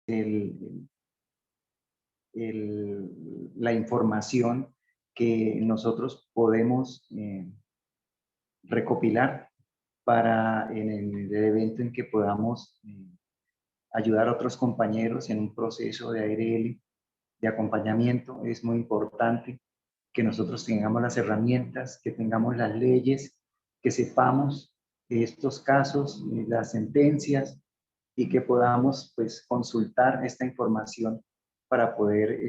el, la información que nosotros podemos recopilar para en el evento en que podamos ayudar a otros compañeros en un proceso de ARL, de acompañamiento. Es muy importante que nosotros tengamos las herramientas, que tengamos las leyes, que sepamos estos casos, las sentencias, y que podamos pues consultar esta información para poder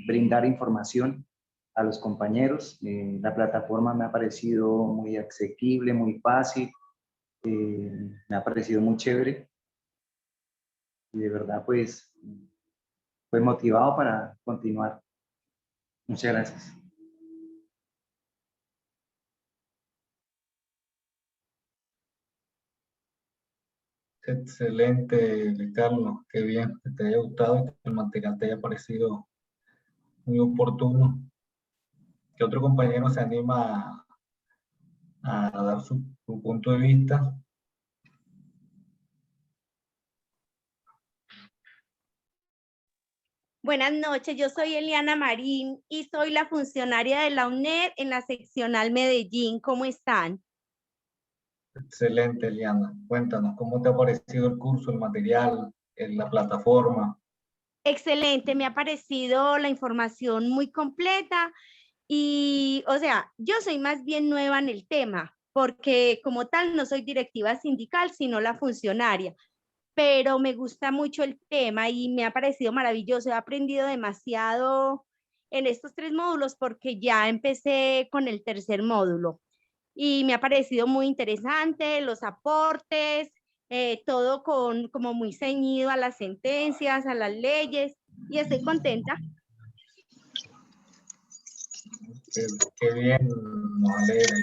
brindar información a los compañeros. La plataforma me ha parecido muy asequible, muy fácil, me ha parecido muy chévere y de verdad pues fue motivado para continuar. Muchas gracias. Excelente, Carlos, qué bien que te haya gustado y que el material te haya parecido muy oportuno. Que otro compañero se anima a dar su punto de vista. Buenas noches, yo soy Eliana Marín y soy la funcionaria de la UNED en la seccional Medellín. ¿Cómo están? Excelente, Eliana. Cuéntanos, ¿cómo te ha parecido el curso, el material, la plataforma? Excelente, me ha parecido la información muy completa y, o sea, yo soy más bien nueva en el tema, porque como tal no soy directiva sindical, sino la funcionaria, pero me gusta mucho el tema y me ha parecido maravilloso. He aprendido demasiado en estos 3 módulos porque ya empecé con el tercer módulo y me ha parecido muy interesante los aportes, todo como muy ceñido a las sentencias, a las leyes, y estoy contenta. Qué bien, nos alegra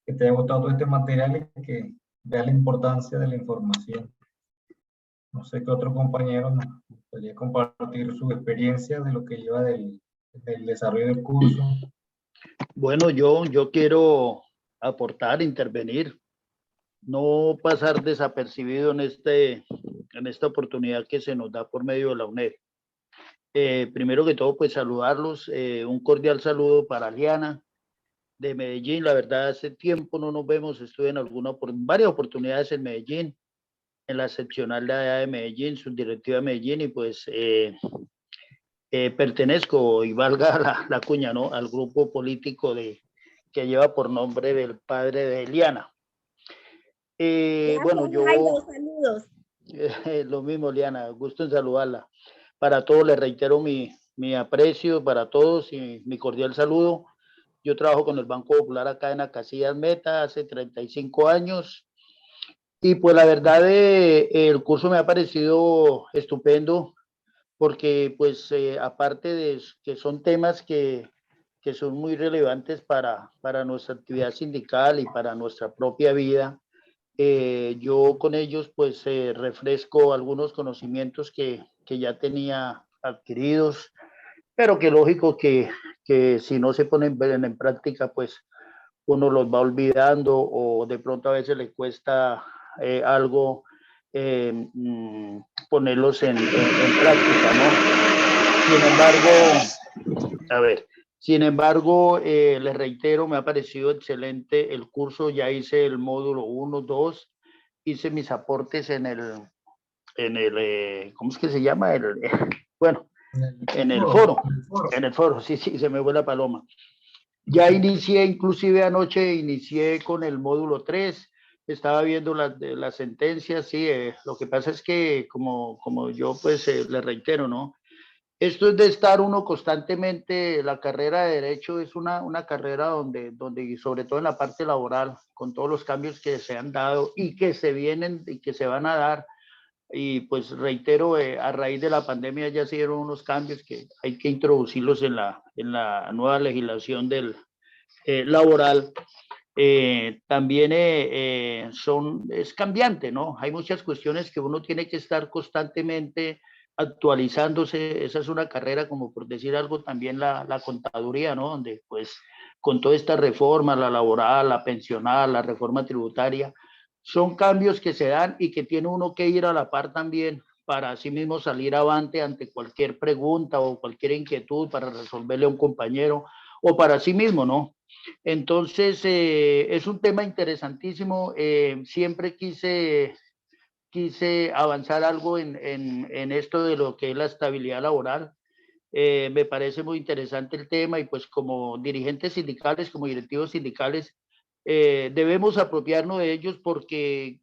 que te haya gustado todo este material y que veas la importancia de la información. No sé qué otro compañero nos podría compartir su experiencia de lo que lleva del desarrollo del curso. Bueno, yo quiero aportar, intervenir, no pasar desapercibido en esta oportunidad que se nos da por medio de la UNED. Primero que todo, pues saludarlos, un cordial saludo para Liana de Medellín. La verdad, hace tiempo no nos vemos, estuve en varias oportunidades en Medellín, en la seccional de allá de Medellín, subdirectiva de Medellín, y pues pertenezco, y valga la cuña, ¿no?, al grupo político que lleva por nombre del padre de Eliana. Bueno, yo... Saludos. Lo mismo, Liana, gusto en saludarla. Para todos les reitero mi aprecio, para todos, y mi cordial saludo. Yo trabajo con el Banco Popular acá en Acacias Meta hace 35 años. Y pues la verdad, el curso me ha parecido estupendo porque pues aparte de que son temas que son muy relevantes para nuestra actividad sindical y para nuestra propia vida, yo con ellos pues refresco algunos conocimientos que ya tenía adquiridos, pero que lógico que si no se ponen en práctica pues uno los va olvidando o de pronto a veces le cuesta algo ponerlos en práctica, ¿no? Sin embargo, les reitero, me ha parecido excelente el curso. Ya hice el módulo 1, 2, hice mis aportes en el ¿cómo es que se llama? Bueno, en el foro, sí, se me fue la paloma. Ya inicié, inclusive anoche inicié con el módulo 3, estaba viendo las sentencias, sí, lo que pasa es que como yo pues le reitero, ¿no? Esto es de estar uno constantemente, la carrera de Derecho es una carrera donde, sobre todo en la parte laboral, con todos los cambios que se han dado y que se vienen y que se van a dar, y pues reitero, a raíz de la pandemia ya se dieron unos cambios que hay que introducirlos en la nueva legislación laboral. También es cambiante, ¿no? Hay muchas cuestiones que uno tiene que estar constantemente actualizándose. Esa es una carrera, como por decir algo, también la contaduría, ¿no? Donde pues con toda esta reforma, la laboral, la pensional, la reforma tributaria, son cambios que se dan y que tiene uno que ir a la par también para así mismo salir avante ante cualquier pregunta o cualquier inquietud para resolverle a un compañero o para sí mismo, ¿no? Entonces, es un tema interesantísimo. Siempre quise avanzar algo en esto de lo que es la estabilidad laboral. Me parece muy interesante el tema y pues como dirigentes sindicales, como directivos sindicales, debemos apropiarnos de ellos porque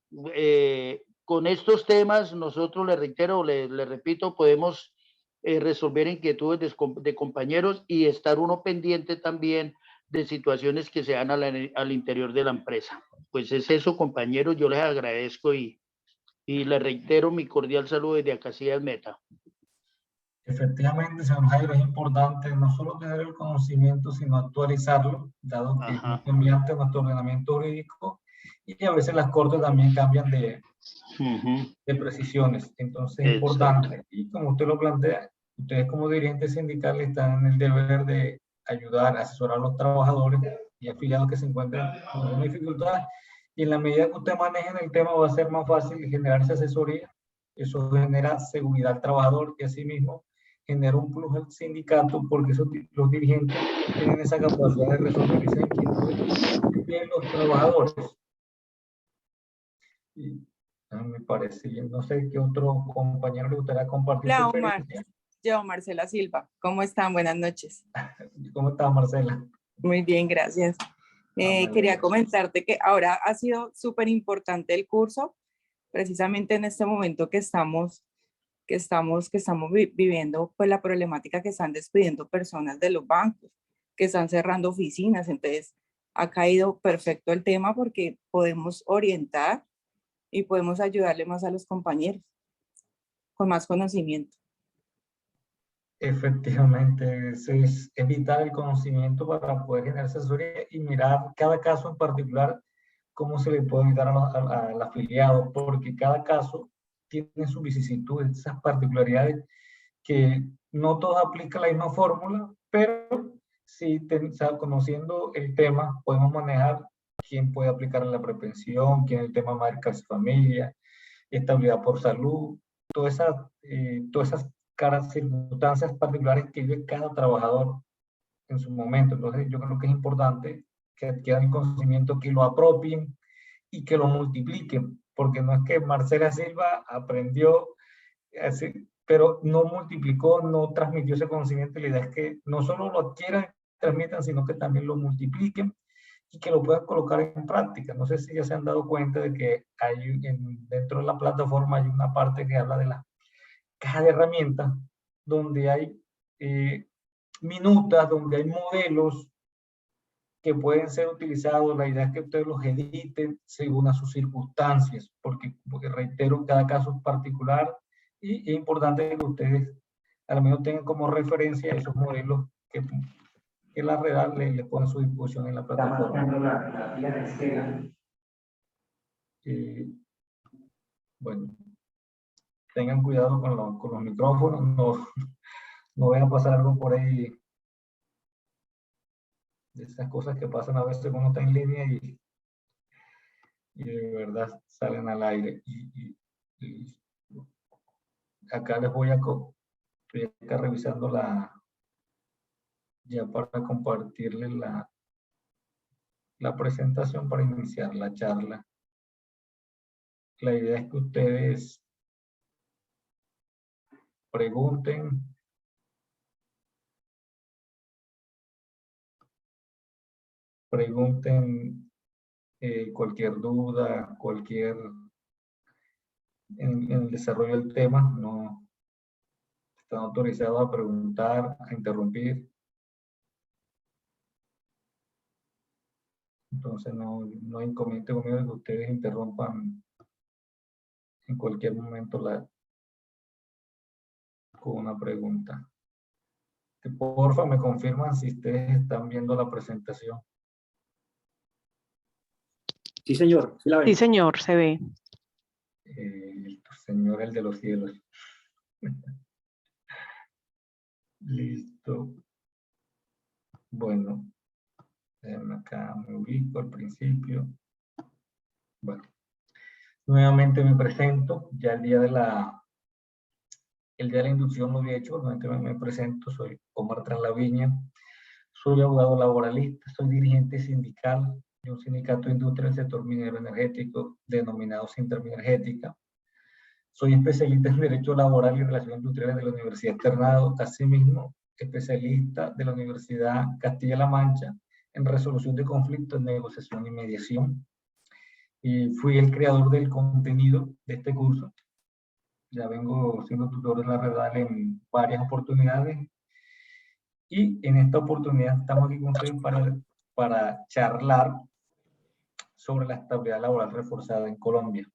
con estos temas nosotros, le reitero, le repito, podemos resolver inquietudes de compañeros y estar uno pendiente también de situaciones que se dan al interior de la empresa. Pues es eso, compañeros, yo les agradezco y les reitero mi cordial saludo desde Acacias Meta. Efectivamente, señor Jairo, es importante no solo tener el conocimiento, sino actualizarlo, dado que es cambiante nuestro ordenamiento jurídico y a veces las cortes también cambian de precisiones. Entonces es importante. Y como usted lo plantea, ustedes como dirigentes sindicales están en el deber de ayudar, asesorar a los trabajadores y afiliados que se encuentran con alguna dificultad. Y en la medida que usted maneje el tema, va a ser más fácil generar esa asesoría. Eso genera seguridad al trabajador y asimismo genera un plus al sindicato porque los dirigentes tienen esa capacidad de resolver esas inquietudes de los trabajadores. Y me parece, no sé qué otro compañero le gustaría compartir su experiencia. Yo, Marcela Silva. ¿Cómo están? Buenas noches. ¿Cómo estás, Marcela? Muy bien, gracias. Quería comentarte que ahora ha sido súper importante el curso, precisamente en este momento que estamos viviendo pues la problemática que están despidiendo personas de los bancos, que están cerrando oficinas. Entonces ha caído perfecto el tema porque podemos orientar y podemos ayudarle más a los compañeros con más conocimiento. Efectivamente, es vital el conocimiento para poder generar asesoría y mirar cada caso en particular, cómo se le puede ayudar al afiliado, porque cada caso tiene sus vicisitudes, esas particularidades que no todos aplican la misma fórmula, pero si conociendo el tema podemos manejar quién puede aplicar la prepensión, quién el tema marca su familia, estabilidad por salud, todas esas circunstancias particulares que vive cada trabajador en su momento. Entonces yo creo que es importante que adquieran el conocimiento, que lo apropien y que lo multipliquen, porque no es que Marcela Silva aprendió así, pero no multiplicó, no transmitió ese conocimiento. La idea es que no solo lo adquieran, transmitan, sino que también lo multipliquen y que lo puedan colocar en práctica. No sé si ya se han dado cuenta de que hay dentro de la plataforma hay una parte que habla de la caja de herramientas, donde hay minutas, donde hay modelos que pueden ser utilizados. La idea es que ustedes los editen según a sus circunstancias, porque reitero, cada caso es particular y es importante que ustedes al menos tengan como referencia esos modelos que la red les pone a su disposición en la plataforma. Bueno, tengan cuidado con los micrófonos, no vayan a pasar algo por ahí, de esas cosas que pasan a veces cuando uno está en línea y de verdad salen al aire. Y acá les voy estoy acá revisando ya para compartirles la presentación para iniciar la charla. La idea es que ustedes pregunten, cualquier duda, en el desarrollo del tema. No están autorizados a preguntar, a interrumpir. Entonces no hay inconveniente conmigo de que ustedes interrumpan en cualquier momento con una pregunta. Porfa, me confirman si ustedes están viendo la presentación. Sí, señor. Sí, la ven. Sí, señor, se ve. Señor, el de los cielos. Listo. Bueno, acá me ubico al principio. Bueno, Nuevamente me presento, ya el día de la inducción lo había hecho, nuevamente me presento, soy Omar Traslaviña, soy abogado laboralista, soy dirigente sindical de un sindicato de industria del sector minero energético denominado Sinterminergética. Soy especialista en Derecho Laboral y Relaciones Industriales de la Universidad Externado, asimismo especialista de la Universidad Castilla-La Mancha en resolución de conflictos, negociación y mediación. Y fui el creador del contenido de este curso. Ya vengo siendo tutor en la red en varias oportunidades. Y en esta oportunidad estamos aquí con ustedes para charlar sobre la estabilidad laboral reforzada en Colombia.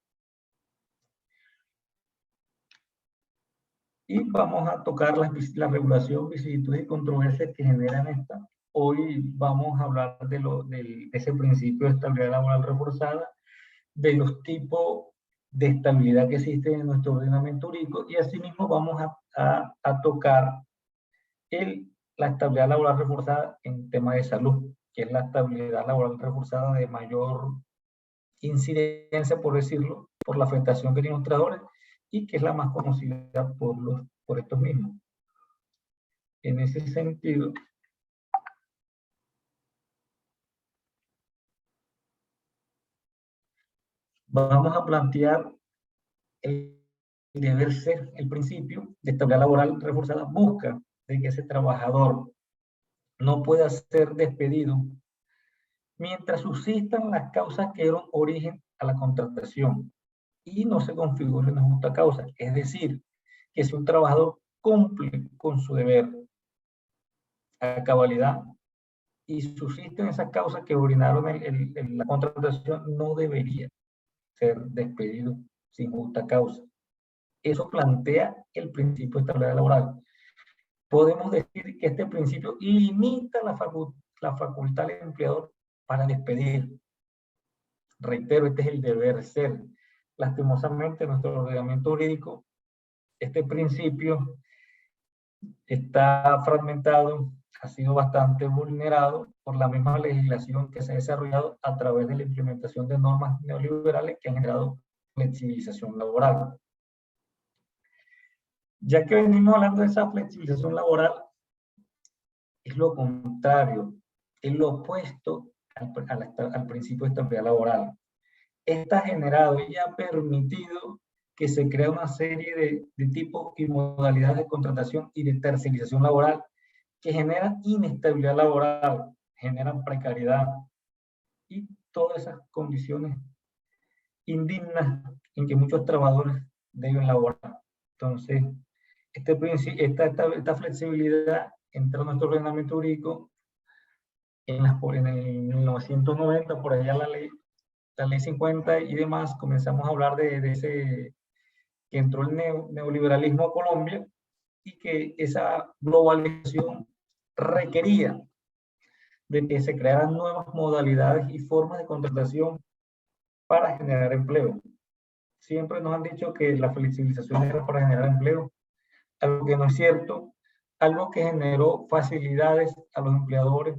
Y vamos a tocar la regulación, vicisitudes y controversias que generan esta. Hoy vamos a hablar de ese principio de estabilidad laboral reforzada, de los tipos de estabilidad que existen en nuestro ordenamiento jurídico, y asimismo vamos a tocar la estabilidad laboral reforzada en tema de salud, que es la estabilidad laboral reforzada de mayor incidencia, por decirlo, por la afectación que tienen los trabajadores, y que es la más conocida por estos mismos. En ese sentido, vamos a plantear el deber ser. El principio de estabilidad laboral reforzada busca de que ese trabajador no pueda ser despedido mientras subsistan las causas que dieron origen a la contratación y no se configure una justa causa. Es decir, que si un trabajador cumple con su deber a cabalidad y subsisten esas causas que originaron la contratación, no debería ser despedido sin justa causa. Eso plantea el principio de estabilidad laboral. Podemos decir que este principio limita la facultad del empleador para despedir. Reitero, este es el deber ser. Lastimosamente, en nuestro ordenamiento jurídico, este principio está fragmentado, ha sido bastante vulnerado por la misma legislación que se ha desarrollado a través de la implementación de normas neoliberales que han generado flexibilización laboral. Ya que venimos hablando de esa flexibilización laboral, es lo contrario, es lo opuesto al principio de estabilidad laboral. Esta ha generado y ha permitido que se crea una serie de tipos y modalidades de contratación y de tercerización laboral que generan inestabilidad laboral, generan precariedad y todas esas condiciones indignas en que muchos trabajadores deben laborar. Entonces, esta flexibilidad entra en nuestro ordenamiento jurídico en el 1990, por allá la ley 50 y demás, comenzamos a hablar de ese, que entró el neoliberalismo a Colombia y que esa globalización requería de que se crearan nuevas modalidades y formas de contratación para generar empleo. Siempre nos han dicho que la flexibilización era para generar empleo, algo que no es cierto, algo que generó facilidades a los empleadores,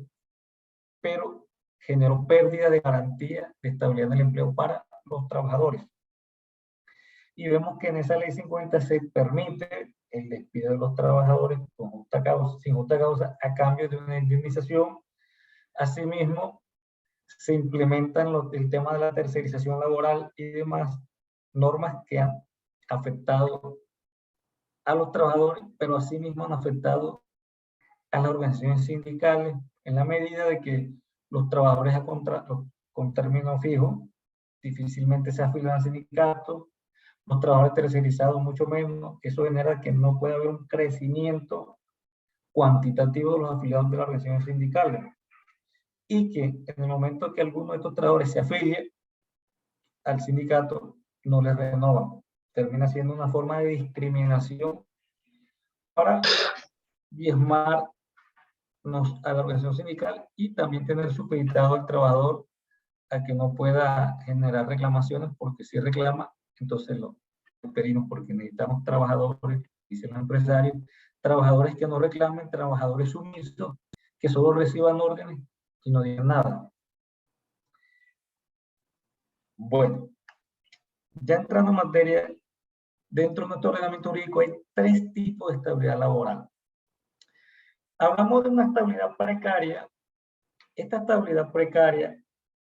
pero generó pérdida de garantía de estabilidad del empleo para los trabajadores. Y vemos que en esa ley 50 se permite el despido de los trabajadores con justa causa, sin justa causa, a cambio de una indemnización. Asimismo, se implementan el tema de la tercerización laboral y demás normas que han afectado a los trabajadores, pero asimismo han afectado a las organizaciones sindicales en la medida de que los trabajadores con término fijo difícilmente se afilian al sindicato, los trabajadores tercerizados mucho menos. Eso genera que no puede haber un crecimiento cuantitativo de los afiliados de las organizaciones sindicales y que en el momento que alguno de estos trabajadores se afilie al sindicato no les renovan. Termina siendo una forma de discriminación para diezmar a la organización sindical y también tener supeditado al trabajador a que no pueda generar reclamaciones, porque si reclama, entonces lo despedimos, porque necesitamos trabajadores, dicen los empresarios, trabajadores que no reclamen, trabajadores sumisos, que solo reciban órdenes y no digan nada. Bueno, Ya entrando en materia, dentro de nuestro ordenamiento jurídico hay 3 tipos de estabilidad laboral. Hablamos de una estabilidad precaria. Esta estabilidad precaria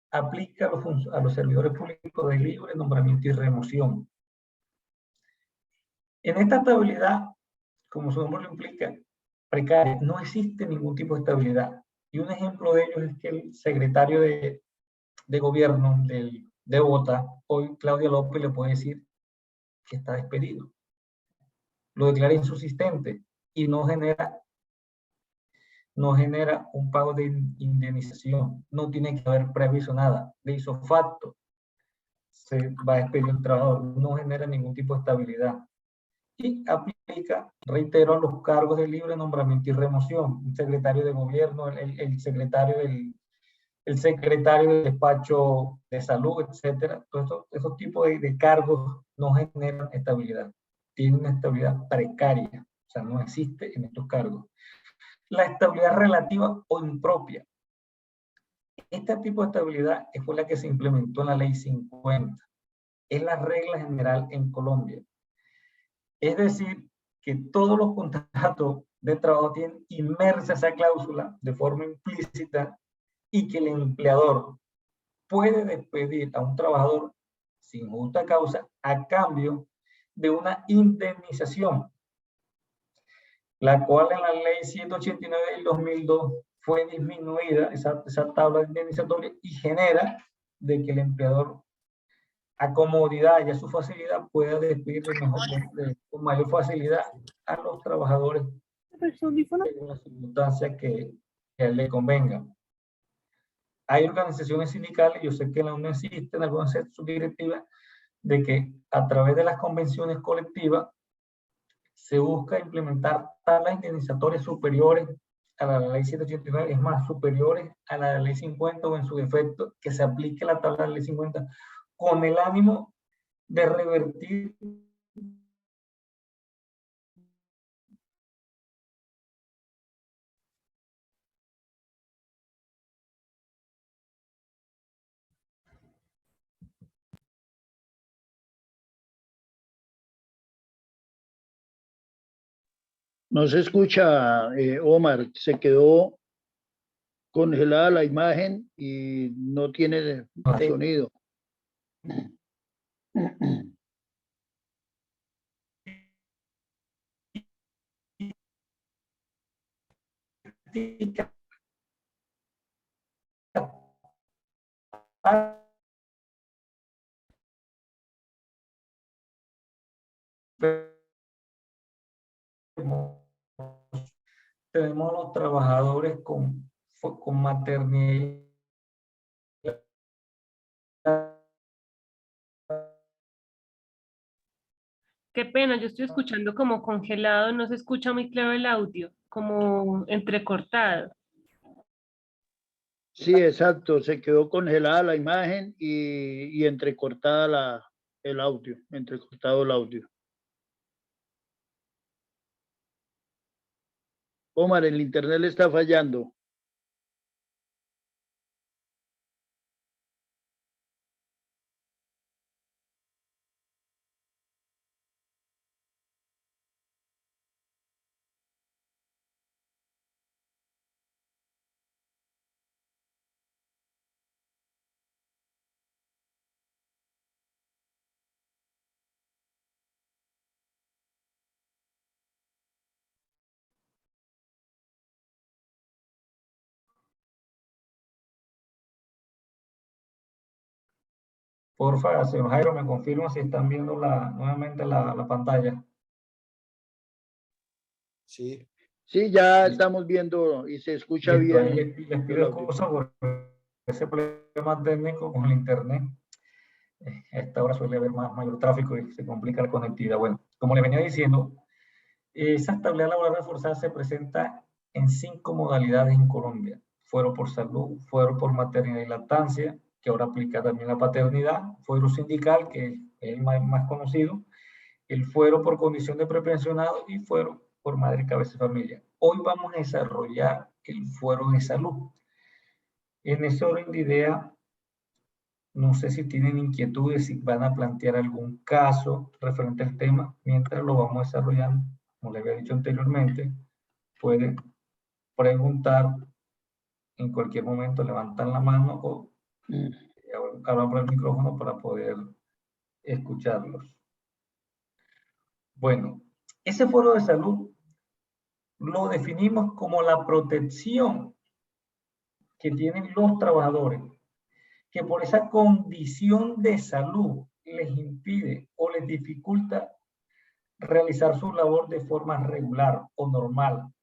aplica a los servidores públicos de libre nombramiento y remoción. En esta estabilidad, como su nombre lo implica, precaria, no existe ningún tipo de estabilidad. Y un ejemplo de ello es que el secretario de gobierno de Bogotá, hoy Claudia López, le puede decir que está despedido. Lo declara insubsistente y no genera un pago de indemnización. No tiene que haber previsto nada. De ipso facto, se va a despedir el trabajador. No genera ningún tipo de estabilidad. Y aplica, reitero, a los cargos de libre nombramiento y remoción. Un secretario de gobierno, el secretario del despacho de salud, etcétera. Todos esos tipos de cargos no generan estabilidad. Tienen una estabilidad precaria. O sea, no existe en estos cargos. La estabilidad relativa o impropia. Este tipo de estabilidad fue la que se implementó en la Ley 50. Es la regla general en Colombia. Es decir, que todos los contratos de trabajo tienen inmersa esa cláusula de forma implícita y que el empleador puede despedir a un trabajador sin justa causa a cambio de una indemnización, la cual en la ley 189 del 2002 fue disminuida, esa tabla indemnizatoria, y genera de que el empleador, a comodidad y a su facilidad, pueda despedir con mayor facilidad a los trabajadores en la circunstancia que a él le convenga. Hay organizaciones sindicales, yo sé que en la UNE existen algunas subdirectivas, de que a través de las convenciones colectivas se busca implementar tablas indemnizatorias superiores a la ley 189, es más, superiores a la ley 50 o en su defecto, que se aplique la tabla de la ley 50 con el ánimo de revertir No se escucha, Omar, se quedó congelada la imagen y no tiene sonido. tenemos a los trabajadores con maternidad. Qué pena, yo estoy escuchando como congelado, no se escucha muy claro el audio, como entrecortado. Sí, exacto, se quedó congelada la imagen y entrecortada el audio, entrecortado el audio. Omar, el internet le está fallando. Porfa, señor Jairo, me confirma si están viendo nuevamente la pantalla. Sí. Sí, ya estamos viendo y se escucha Listo, ahí bien. les pido cosas por ese problema técnico con el internet. A esta hora suele haber mayor tráfico y se complica la conectividad. Bueno, como les venía diciendo, esa estabilidad laboral reforzada se presenta en 5 modalidades en Colombia. Fuero por salud, fuero por maternidad y lactancia, que ahora aplica también la paternidad, fuero sindical, que es el más conocido, el fuero por condición de prepensionado y fuero por madre, cabeza y familia. Hoy vamos a desarrollar el fuero de salud. En ese orden de idea, No sé si tienen inquietudes, si van a plantear algún caso referente al tema. Mientras lo vamos desarrollando, como les había dicho anteriormente, pueden preguntar en cualquier momento, levantan la mano o hablan por el micrófono para poder escucharlos. Bueno, ese foro de salud lo definimos como la protección que tienen los trabajadores, que por esa condición de salud les impide o les dificulta realizar su labor de forma regular o normal.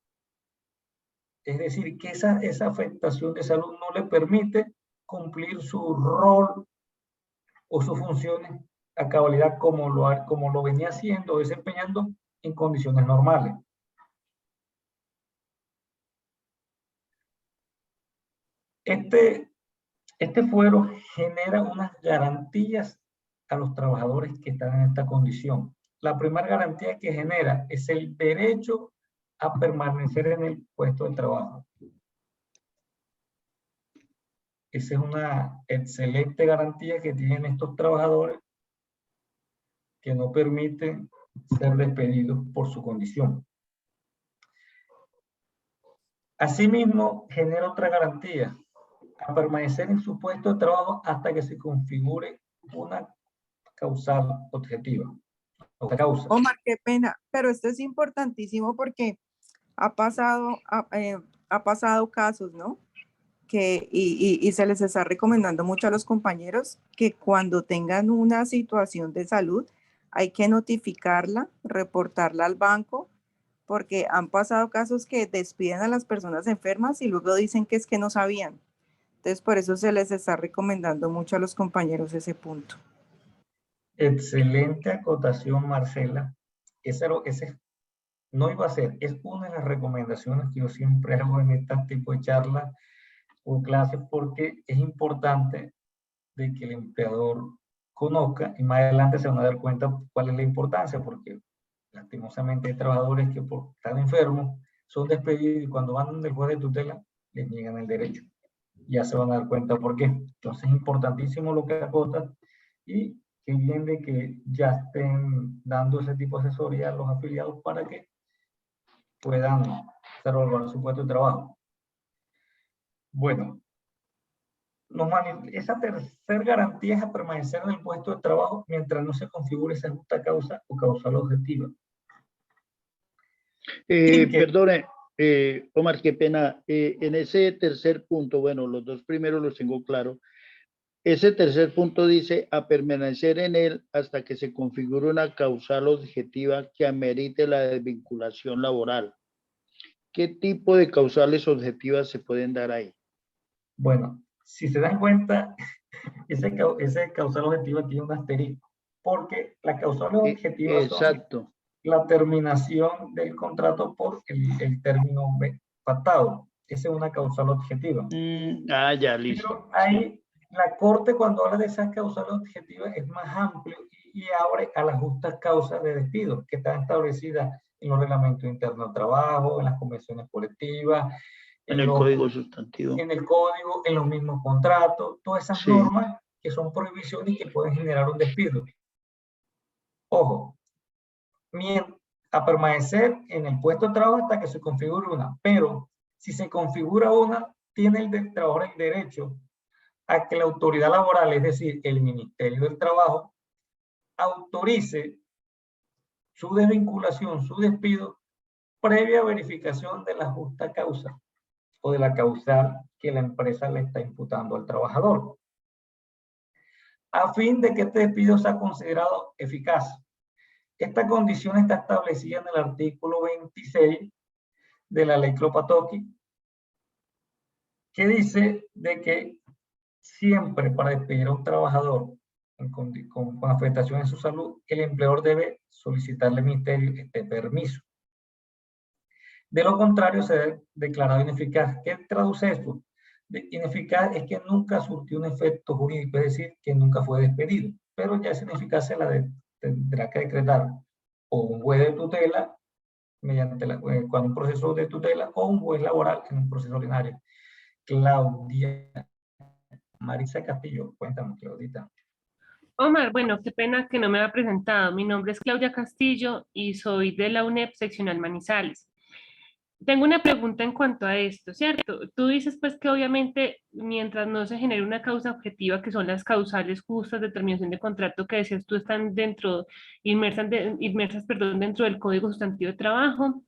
Es decir, que esa afectación de salud no le permite cumplir su rol o sus funciones a cabalidad como lo venía haciendo o desempeñando en condiciones normales. Este fuero genera unas garantías a los trabajadores que están en esta condición. La primera garantía que genera es el derecho a permanecer en el puesto de trabajo. Esa es una excelente garantía que tienen estos trabajadores que no permiten ser despedidos por su condición. Asimismo, genera otra garantía, a permanecer en su puesto de trabajo hasta que se configure una causal objetiva. O causa. Omar, qué pena, pero esto es importantísimo porque ha pasado casos, ¿no? Y se les está recomendando mucho a los compañeros que cuando tengan una situación de salud hay que notificarla, reportarla al banco, porque han pasado casos que despiden a las personas enfermas y luego dicen que es que no sabían. Entonces, por eso se les está recomendando mucho a los compañeros ese punto. Excelente acotación, Marcela. Ese no iba a ser, es una de las recomendaciones que yo siempre hago en este tipo de charlas o clases, porque es importante de que el empleador conozca y más adelante se van a dar cuenta cuál es la importancia, porque lastimosamente hay trabajadores que por estar enfermos son despedidos y cuando van del juez de tutela les niegan el derecho. Ya se van a dar cuenta por qué. Entonces es importantísimo lo que acotas y qué bien de que ya estén dando ese tipo de asesoría a los afiliados para que puedan salvaguardar su puesto de trabajo. Bueno, esa tercera garantía es a permanecer en el puesto de trabajo mientras no se configure esa justa causa o causal objetiva. Perdone, Omar, qué pena. En ese tercer punto, bueno, los dos primeros los tengo claro. Ese tercer punto dice a permanecer en él hasta que se configure una causal objetiva que amerite la desvinculación laboral. ¿Qué tipo de causales objetivas se pueden dar ahí? Bueno, si se dan cuenta, ese causal objetiva tiene un asterisco, porque la causal objetiva exacto. son la terminación del contrato por el término pactado. Esa es una causal objetiva. Ya, listo. Pero ahí la Corte, cuando habla de esas causales objetivas, es más amplio y abre a las justas causas de despido que están establecidas en los reglamentos internos de trabajo, en las convenciones colectivas, en el código sustantivo. En el código, en los mismos contratos, todas esas normas que son prohibiciones y que pueden generar un despido. Ojo, a permanecer en el puesto de trabajo hasta que se configure una, pero si se configura una, tiene el trabajador el derecho a que la autoridad laboral, es decir, el Ministerio del Trabajo, autorice su desvinculación, su despido, previa verificación de la justa causa o de la causal que la empresa le está imputando al trabajador, a fin de que este despido sea considerado eficaz. Esta condición está establecida en el artículo 26 de la ley Kropotocki, que dice de que siempre para despedir a un trabajador con afectación en su salud, el empleador debe solicitarle al ministerio este permiso. De lo contrario, se debe declarar ineficaz. ¿Qué traduce esto? Ineficaz es que nunca surtió un efecto jurídico, es decir, que nunca fue despedido. Pero ya esa ineficacia la tendrá que decretar o un juez de tutela mediante cuando un proceso de tutela o un juez laboral en un proceso ordinario. Claudia Marisa Castillo, cuéntame, Claudita. Omar, bueno, qué pena que no me ha presentado. Mi nombre es Claudia Castillo y soy de la UNEP seccional Manizales. Tengo una pregunta en cuanto a esto, ¿cierto? Tú dices pues que obviamente mientras no se genere una causa objetiva, que son las causales justas de terminación de contrato que decías tú, están dentro, inmersas, perdón, dentro del Código Sustantivo de Trabajo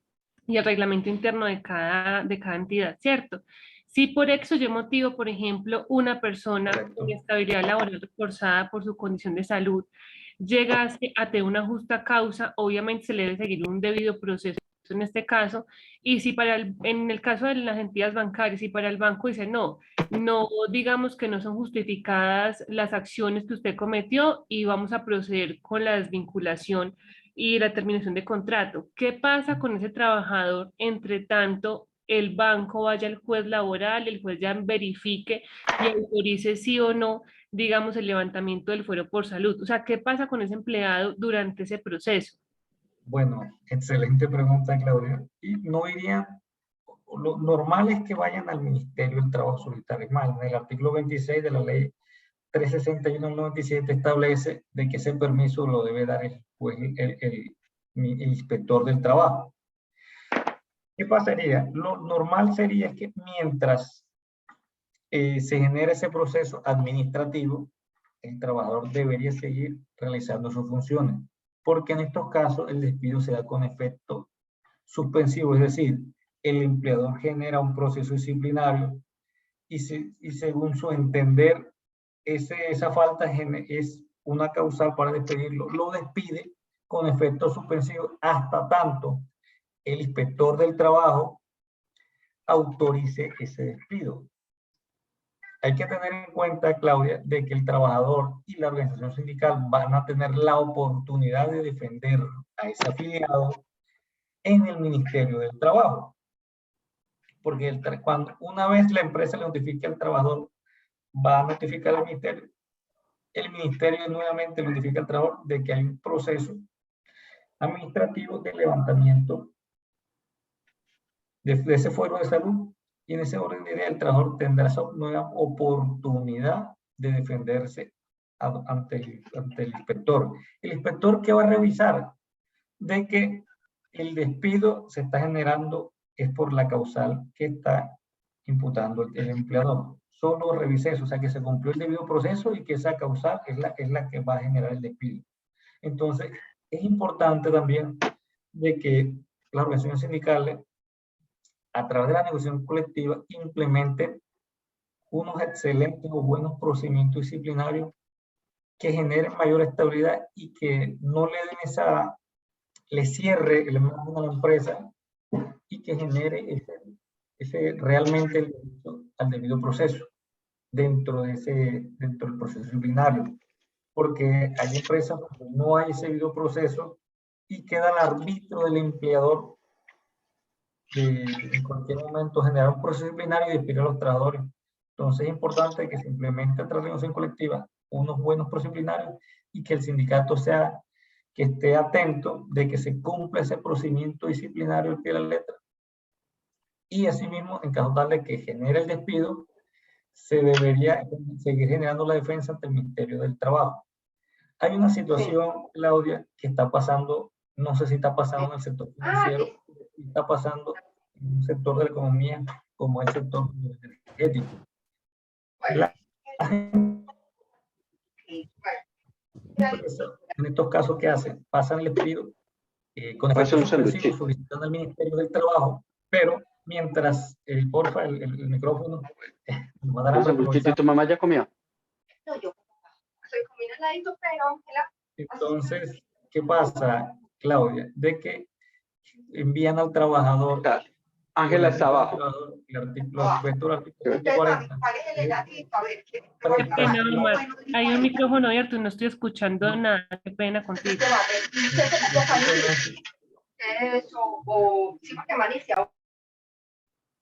y el reglamento interno de cada entidad, ¿cierto? Si por X o Y motivo, por ejemplo, una persona con Correcto. inestabilidad laboral reforzada por su condición de salud llegase a tener una justa causa, obviamente se le debe seguir un debido proceso en este caso, y si en el caso de las entidades bancarias, y para el banco dice no, digamos que no son justificadas las acciones que usted cometió y vamos a proceder con la desvinculación y la terminación de contrato. ¿Qué pasa con ese trabajador entre tanto el banco vaya al juez laboral, el juez ya verifique y autorice sí o no, digamos, el levantamiento del fuero por salud? O sea, ¿qué pasa con ese empleado durante ese proceso? Bueno, excelente pregunta, Claudia. Y no iría, lo normal es que vayan al Ministerio del Trabajo solitario. Es más, en el artículo 26 de la ley 361 del 97 establece de que ese permiso lo debe dar el inspector del trabajo. ¿Qué pasaría? Lo normal sería que mientras se genera ese proceso administrativo, el trabajador debería seguir realizando sus funciones, porque en estos casos el despido se da con efecto suspensivo, es decir, el empleador genera un proceso disciplinario y según su entender, esa falta es una causal para despedirlo, lo despide con efecto suspensivo hasta tanto el inspector del trabajo autorice ese despido. Hay que tener en cuenta, Claudia, de que el trabajador y la organización sindical van a tener la oportunidad de defender a ese afiliado en el Ministerio del Trabajo. Porque cuando una vez la empresa le notifique al trabajador, va a notificar al ministerio. El ministerio nuevamente notifica al trabajador de que hay un proceso administrativo de levantamiento de ese fuero de salud, y en ese orden de idea el trabajador tendrá esa nueva oportunidad de defenderse ante el inspector. El inspector, ¿qué va a revisar? De que el despido se está generando es por la causal que está imputando el empleador. Solo revise eso, o sea, que se cumplió el debido proceso y que esa causal es la que va a generar el despido. Entonces, es importante también de que las organizaciones sindicales, a través de la negociación colectiva, implementen unos excelentes o buenos procedimientos disciplinarios que generen mayor estabilidad y que no le den le cierre el margen a la empresa y que genere realmente el derecho al debido proceso dentro del proceso disciplinario. Porque hay empresas donde no hay ese debido proceso y queda al arbitrio del empleador de en cualquier momento generar un proceso disciplinario y despedir a los trabajadores. Entonces es importante que se implemente tras la negociación colectiva unos buenos procesos disciplinarios y que el sindicato que esté atento de que se cumpla ese procedimiento disciplinario al pie de la letra. Y asimismo, en caso tal de que genere el despido, se debería seguir generando la defensa ante el Ministerio del Trabajo. Hay una situación, Claudia, que está pasando, no sé si está pasando en el sector financiero, está pasando en un sector de la economía como el sector energético. En estos casos, ¿qué hacen? Pasan el despido con efecto suspensivo, solicitando al Ministerio del Trabajo, pero mientras, porfa, el micrófono, ¿Tu mamá ya comió? No, yo soy comida heladito, pero... Entonces, ¿qué pasa, Claudia? De que envían al trabajador... Ángela está abajo. El artículo 140. Qué pena, Omar. Hay un micrófono abierto y no estoy escuchando nada. Qué pena contigo. Eso, o sí, porque malicia.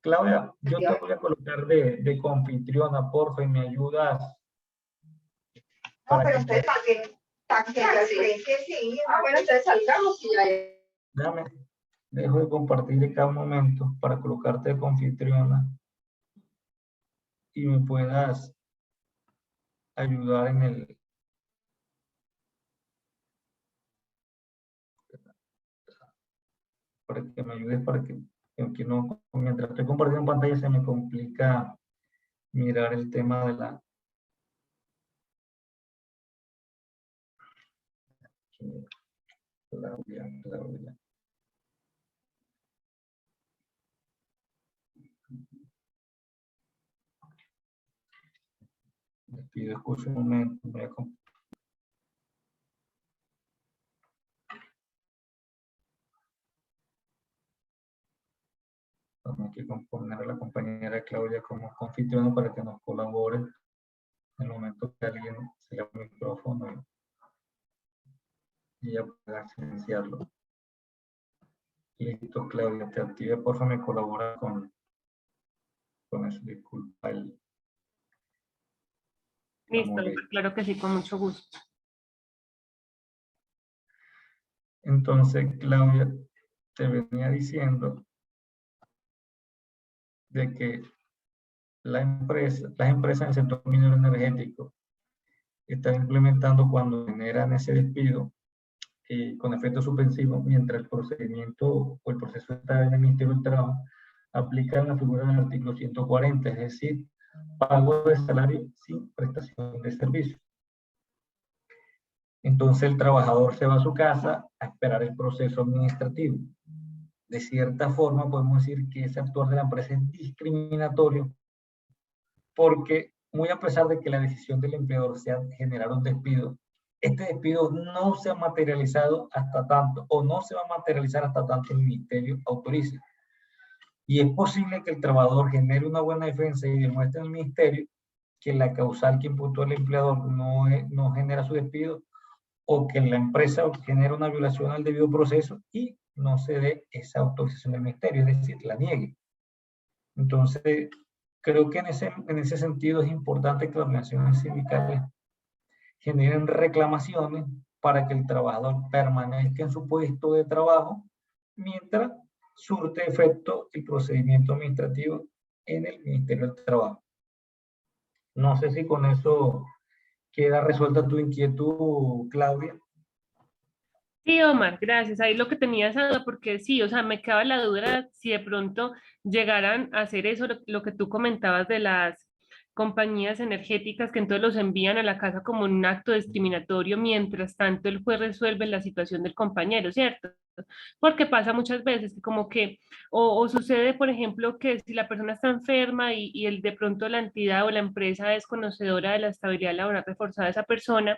Claudia, yo te voy a colocar de confitriona, porfa, y me ayudas. No, pero ustedes también que sí. Bueno, entonces salgamos y ya. Dejo de compartir cada momento para colocarte de confitriona y me puedas ayudar en el... Para que me ayudes, para que no, mientras estoy compartiendo pantalla se me complica mirar el tema de la... Claudia. Les pido escuchen un momento. Voy a Vamos aquí a poner a la compañera Claudia como anfitriona para que nos colabore en el momento que alguien se le abra el micrófono y ella pueda silenciarlo. Listo, Claudia, te active, por favor, me colabora con eso, disculpa Listo, claro que sí, con mucho gusto. Entonces, Claudia, te venía diciendo de que las empresas en el sector minero energético están implementando cuando generan ese despido con efecto suspensivo, mientras el procedimiento o el proceso está en el Ministerio del Trabajo, aplican la figura del artículo 140, es decir, pago de salario sin prestación de servicio. Entonces el trabajador se va a su casa a esperar el proceso administrativo. De cierta forma podemos decir que ese actuar de la empresa es discriminatorio, porque muy a pesar de que la decisión del empleador sea generar un despido, este despido no se ha materializado hasta tanto, o no se va a materializar hasta tanto el ministerio autorice. Y es posible que el trabajador genere una buena defensa y demuestre al ministerio que la causal que imputó el empleador no genera su despido, o que la empresa genera una violación al debido proceso y no se dé esa autorización del ministerio, es decir, la niegue. Entonces, creo que en ese sentido es importante que las organizaciones sindicales generen reclamaciones para que el trabajador permanezca en su puesto de trabajo mientras surte efecto el procedimiento administrativo en el Ministerio del Trabajo. No sé si con eso queda resuelta tu inquietud, Claudia. Sí, Omar, gracias. Ahí lo que tenía esa duda, porque sí, o sea, me quedaba la duda si de pronto llegaran a hacer eso, lo que tú comentabas de las compañías energéticas, que entonces los envían a la casa como un acto discriminatorio, mientras tanto el juez resuelve la situación del compañero, ¿cierto? Porque pasa muchas veces que como que, o sucede, por ejemplo, que si la persona está enferma y de pronto la entidad o la empresa es conocedora de la estabilidad laboral reforzada de esa persona,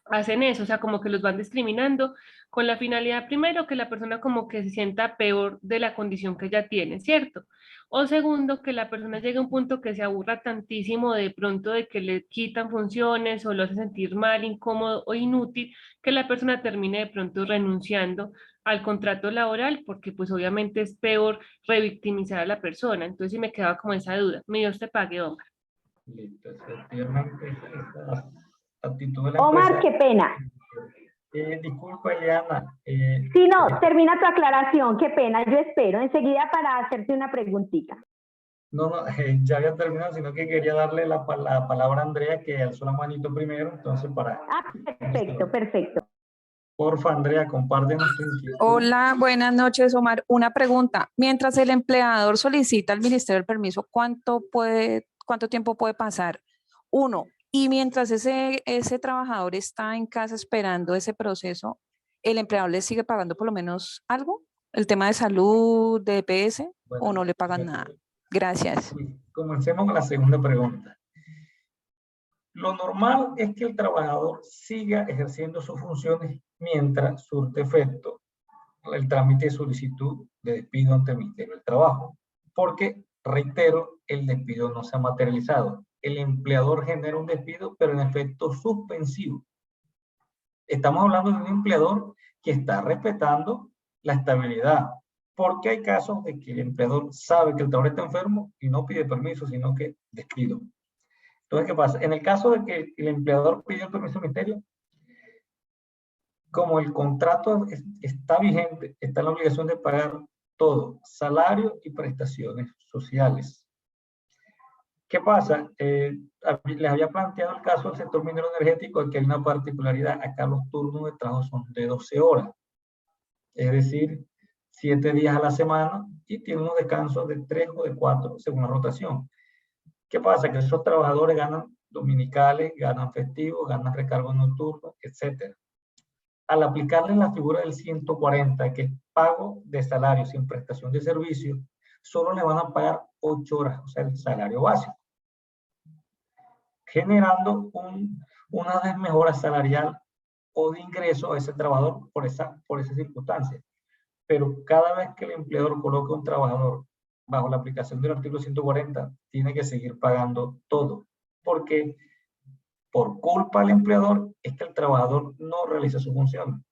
hacen eso, o sea, como que los van discriminando con la finalidad, primero, que la persona como que se sienta peor de la condición que ella tiene, ¿cierto? O segundo, que la persona llegue a un punto que se aburra tantísimo de pronto de que le quitan funciones o lo hace sentir mal, incómodo o inútil, que la persona termine de pronto renunciando al contrato laboral, porque pues obviamente es peor revictimizar a la persona. Entonces sí me quedaba como esa duda. Mi Dios te pague, Omar. Listo, efectivamente, esa actitud de la Omar, empresa. qué pena. Disculpa, Eliana. Sí, no, termina tu aclaración, qué pena, yo espero enseguida para hacerte una preguntita. No, ya había terminado, sino que quería darle la palabra a Andrea, que alzó la manito primero, entonces para... Perfecto. Porfa, Andrea, compártenos tu inquietud. Hola, buenas noches, Omar. Una pregunta. Mientras el empleador solicita al Ministerio el permiso, ¿cuánto tiempo puede pasar? Uno, y mientras ese trabajador está en casa esperando ese proceso, ¿el empleador le sigue pagando por lo menos algo? ¿El tema de salud, de EPS, o no le pagan nada? Gracias. Comencemos con la segunda pregunta. Lo normal es que el trabajador siga ejerciendo sus funciones mientras surte efecto el trámite de solicitud de despido ante el Ministerio del Trabajo. Porque, reitero, el despido no se ha materializado. El empleador genera un despido, pero en efecto suspensivo. Estamos hablando de un empleador que está respetando la estabilidad, porque hay casos de que el empleador sabe que el trabajador está enfermo y no pide permiso, sino que despido. Entonces, ¿qué pasa? En el caso de que el empleador pide el permiso al ministerio, como el contrato está vigente, está en la obligación de pagar todo, salario y prestaciones sociales. ¿Qué pasa? Les había planteado el caso del sector minero energético, que hay una particularidad. Acá los turnos de trabajo son de 12 horas. Es decir, 7 días a la semana y tiene unos descansos de 3 o de 4 según la rotación. ¿Qué pasa? Que esos trabajadores ganan dominicales, ganan festivos, ganan recargos nocturnos, etc. Al aplicarle la figura del 140, que es pago de salario sin prestación de servicio, solo le van a pagar 8 horas, o sea, el salario básico, generando una desmejora salarial o de ingreso a ese trabajador por esa circunstancia. Pero cada vez que el empleador coloca un trabajador bajo la aplicación del artículo 140, tiene que seguir pagando todo, porque por culpa del empleador es que el trabajador no realiza su función.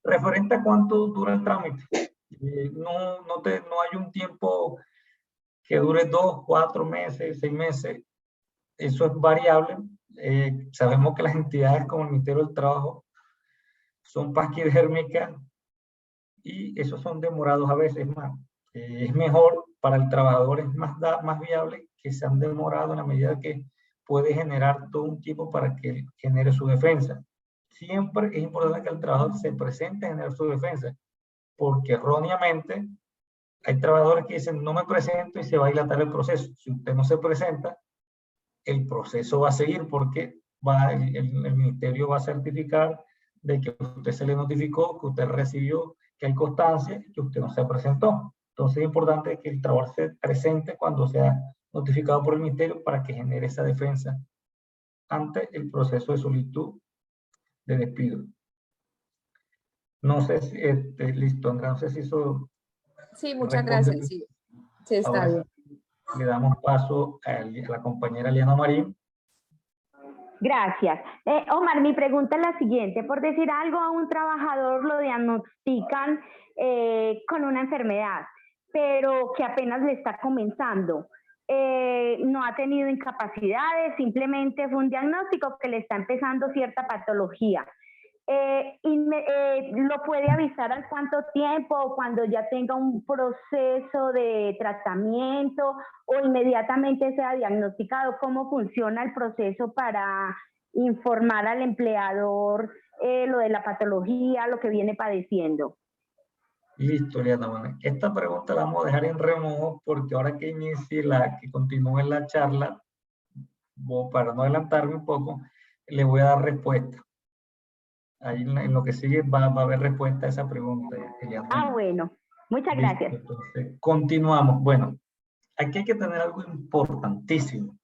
Referente a cuánto dura el trámite, no hay un tiempo que dure 2, 4 meses, 6 meses, eso es variable. Sabemos que las entidades como el Ministerio del Trabajo son paquidérmicas y esos son demorados a veces más. Es mejor para el trabajador, es más viable que sean demorados en la medida que puede generar todo un tiempo para que él genere su defensa. Siempre es importante que el trabajador se presente a generar su defensa, porque erróneamente hay trabajadores que dicen no me presento y se va a dilatar el proceso. Si usted no se presenta, el proceso va a seguir porque el ministerio va a certificar de que usted se le notificó, que usted recibió, que hay constancia y que usted no se presentó. Entonces es importante que el trabajador se presente cuando sea notificado por el ministerio para que genere esa defensa ante el proceso de solicitud de despido. No sé si, listo, Andrea, no sé si eso... Sí, muchas gracias, sí. Sí, está Ahora bien. Le damos paso a la compañera Liana Marín. Gracias. Omar, mi pregunta es la siguiente. Por decir algo, a un trabajador lo diagnostican con una enfermedad, pero que apenas le está comenzando. No ha tenido incapacidades, simplemente fue un diagnóstico que le está empezando cierta patología. ¿Lo puede avisar al cuánto tiempo, cuando ya tenga un proceso de tratamiento o inmediatamente sea diagnosticado? ¿Cómo funciona el proceso para informar al empleador lo de la patología, lo que viene padeciendo? Listo, Liana. Bueno, esta pregunta la vamos a dejar en remojo porque ahora que inicie que continúe la charla, para no adelantarme un poco, le voy a dar respuesta. Ahí en lo que sigue va a haber respuesta a esa pregunta. Bueno, muchas gracias. Entonces, continuamos. Bueno, aquí hay que tener algo importantísimo.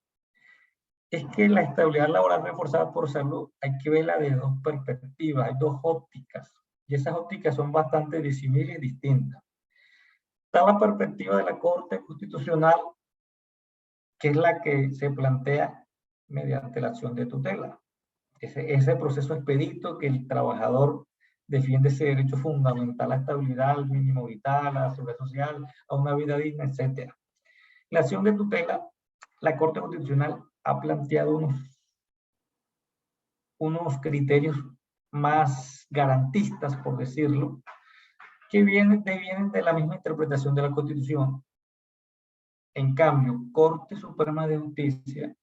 Es que la estabilidad laboral reforzada por salud hay que verla de dos perspectivas, hay dos ópticas. Y esas ópticas son bastante disímiles y distintas. Está la perspectiva de la Corte Constitucional, que es la que se plantea mediante la acción de tutela. Ese proceso expedito que el trabajador defiende ese derecho fundamental a la estabilidad, al mínimo vital, a la seguridad social, a una vida digna, etc. La acción de tutela, la Corte Constitucional ha planteado unos criterios más garantistas, por decirlo, que devienen de la misma interpretación de la Constitución. En cambio, Corte Suprema de Justicia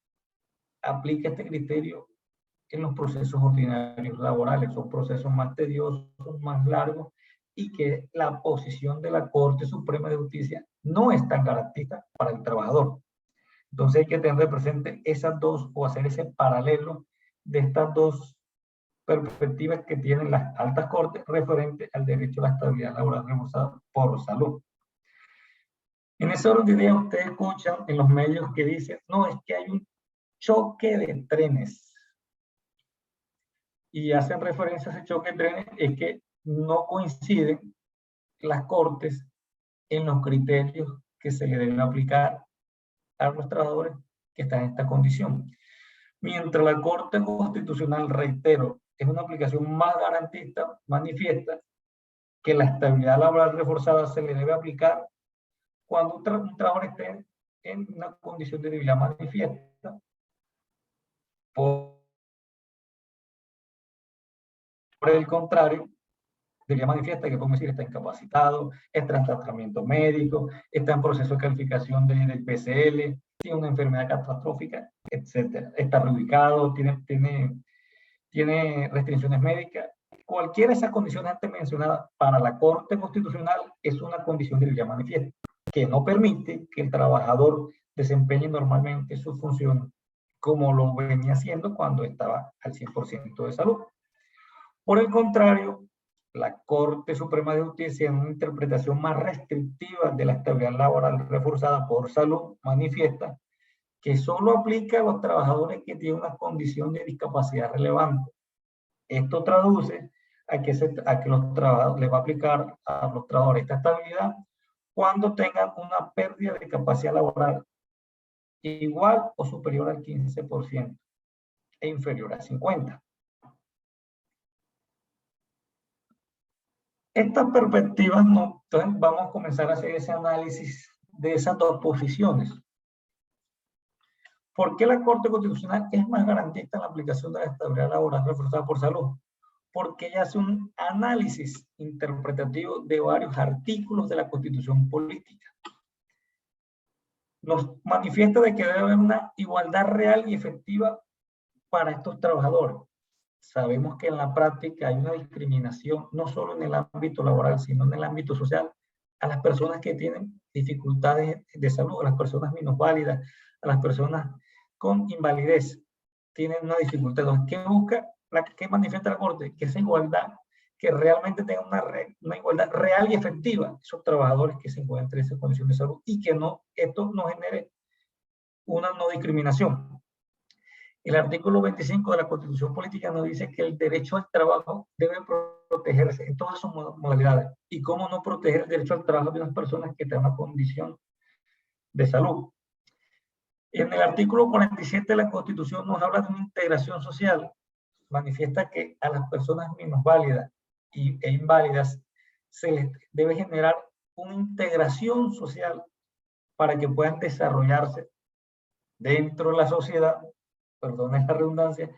aplica este criterio en los procesos ordinarios laborales. Son procesos más tediosos, más largos, y que la posición de la Corte Suprema de Justicia no es tan garantista para el trabajador. Entonces hay que tener presente esas dos, o hacer ese paralelo de estas dos perspectivas que tienen las altas cortes referente al derecho a la estabilidad laboral reforzada por salud. En ese orden de ideas ustedes escuchan en los medios que dicen, no, es que hay un choque de trenes. Y hacen referencia a ese choque de trenes, es que no coinciden las cortes en los criterios que se le deben aplicar a los trabajadores que están en esta condición. Mientras la Corte Constitucional, reitero, es una aplicación más garantista, manifiesta que la estabilidad laboral reforzada se le debe aplicar cuando un trabajador esté en una condición de debilidad manifiesta por el contrario, debilidad manifiesta, que podemos decir está incapacitado, está en tratamiento médico, está en proceso de calificación del PCL, tiene una enfermedad catastrófica, etc. Está reubicado, tiene restricciones médicas. Cualquiera de esas condiciones antes mencionadas para la Corte Constitucional es una condición de debilidad manifiesta, que no permite que el trabajador desempeñe normalmente sus funciones como lo venía haciendo cuando estaba al 100% de salud. Por el contrario, la Corte Suprema de Justicia, en una interpretación más restrictiva de la estabilidad laboral reforzada por salud, manifiesta que solo aplica a los trabajadores que tienen una condición de discapacidad relevante. Esto traduce a que los trabajadores les va a aplicar a los trabajadores esta estabilidad cuando tengan una pérdida de capacidad laboral igual o superior al 15% e inferior a 50%. Estas perspectivas, entonces vamos a comenzar a hacer ese análisis de esas dos posiciones. ¿Por qué la Corte Constitucional es más garantista en la aplicación de la estabilidad laboral reforzada por salud? Porque ella hace un análisis interpretativo de varios artículos de la Constitución Política. Nos manifiesta de que debe haber una igualdad real y efectiva para estos trabajadores. Sabemos que en la práctica hay una discriminación, no solo en el ámbito laboral, sino en el ámbito social, a las personas que tienen dificultades de salud, a las personas minusválidas, a las personas con invalidez, tienen una dificultad. ¿Qué busca? ¿Qué manifiesta la Corte? Que esa igualdad, que realmente tenga una igualdad real y efectiva, esos trabajadores que se encuentran en esa condición de salud, y que esto no genere una no discriminación. El artículo 25 de la Constitución Política nos dice que el derecho al trabajo debe protegerse en todas sus modalidades. ¿Y cómo no proteger el derecho al trabajo de unas personas que tengan una condición de salud? En el artículo 47 de la Constitución nos habla de una integración social. Manifiesta que a las personas minusválidas e inválidas se les debe generar una integración social para que puedan desarrollarse dentro de la sociedad, perdón esta redundancia,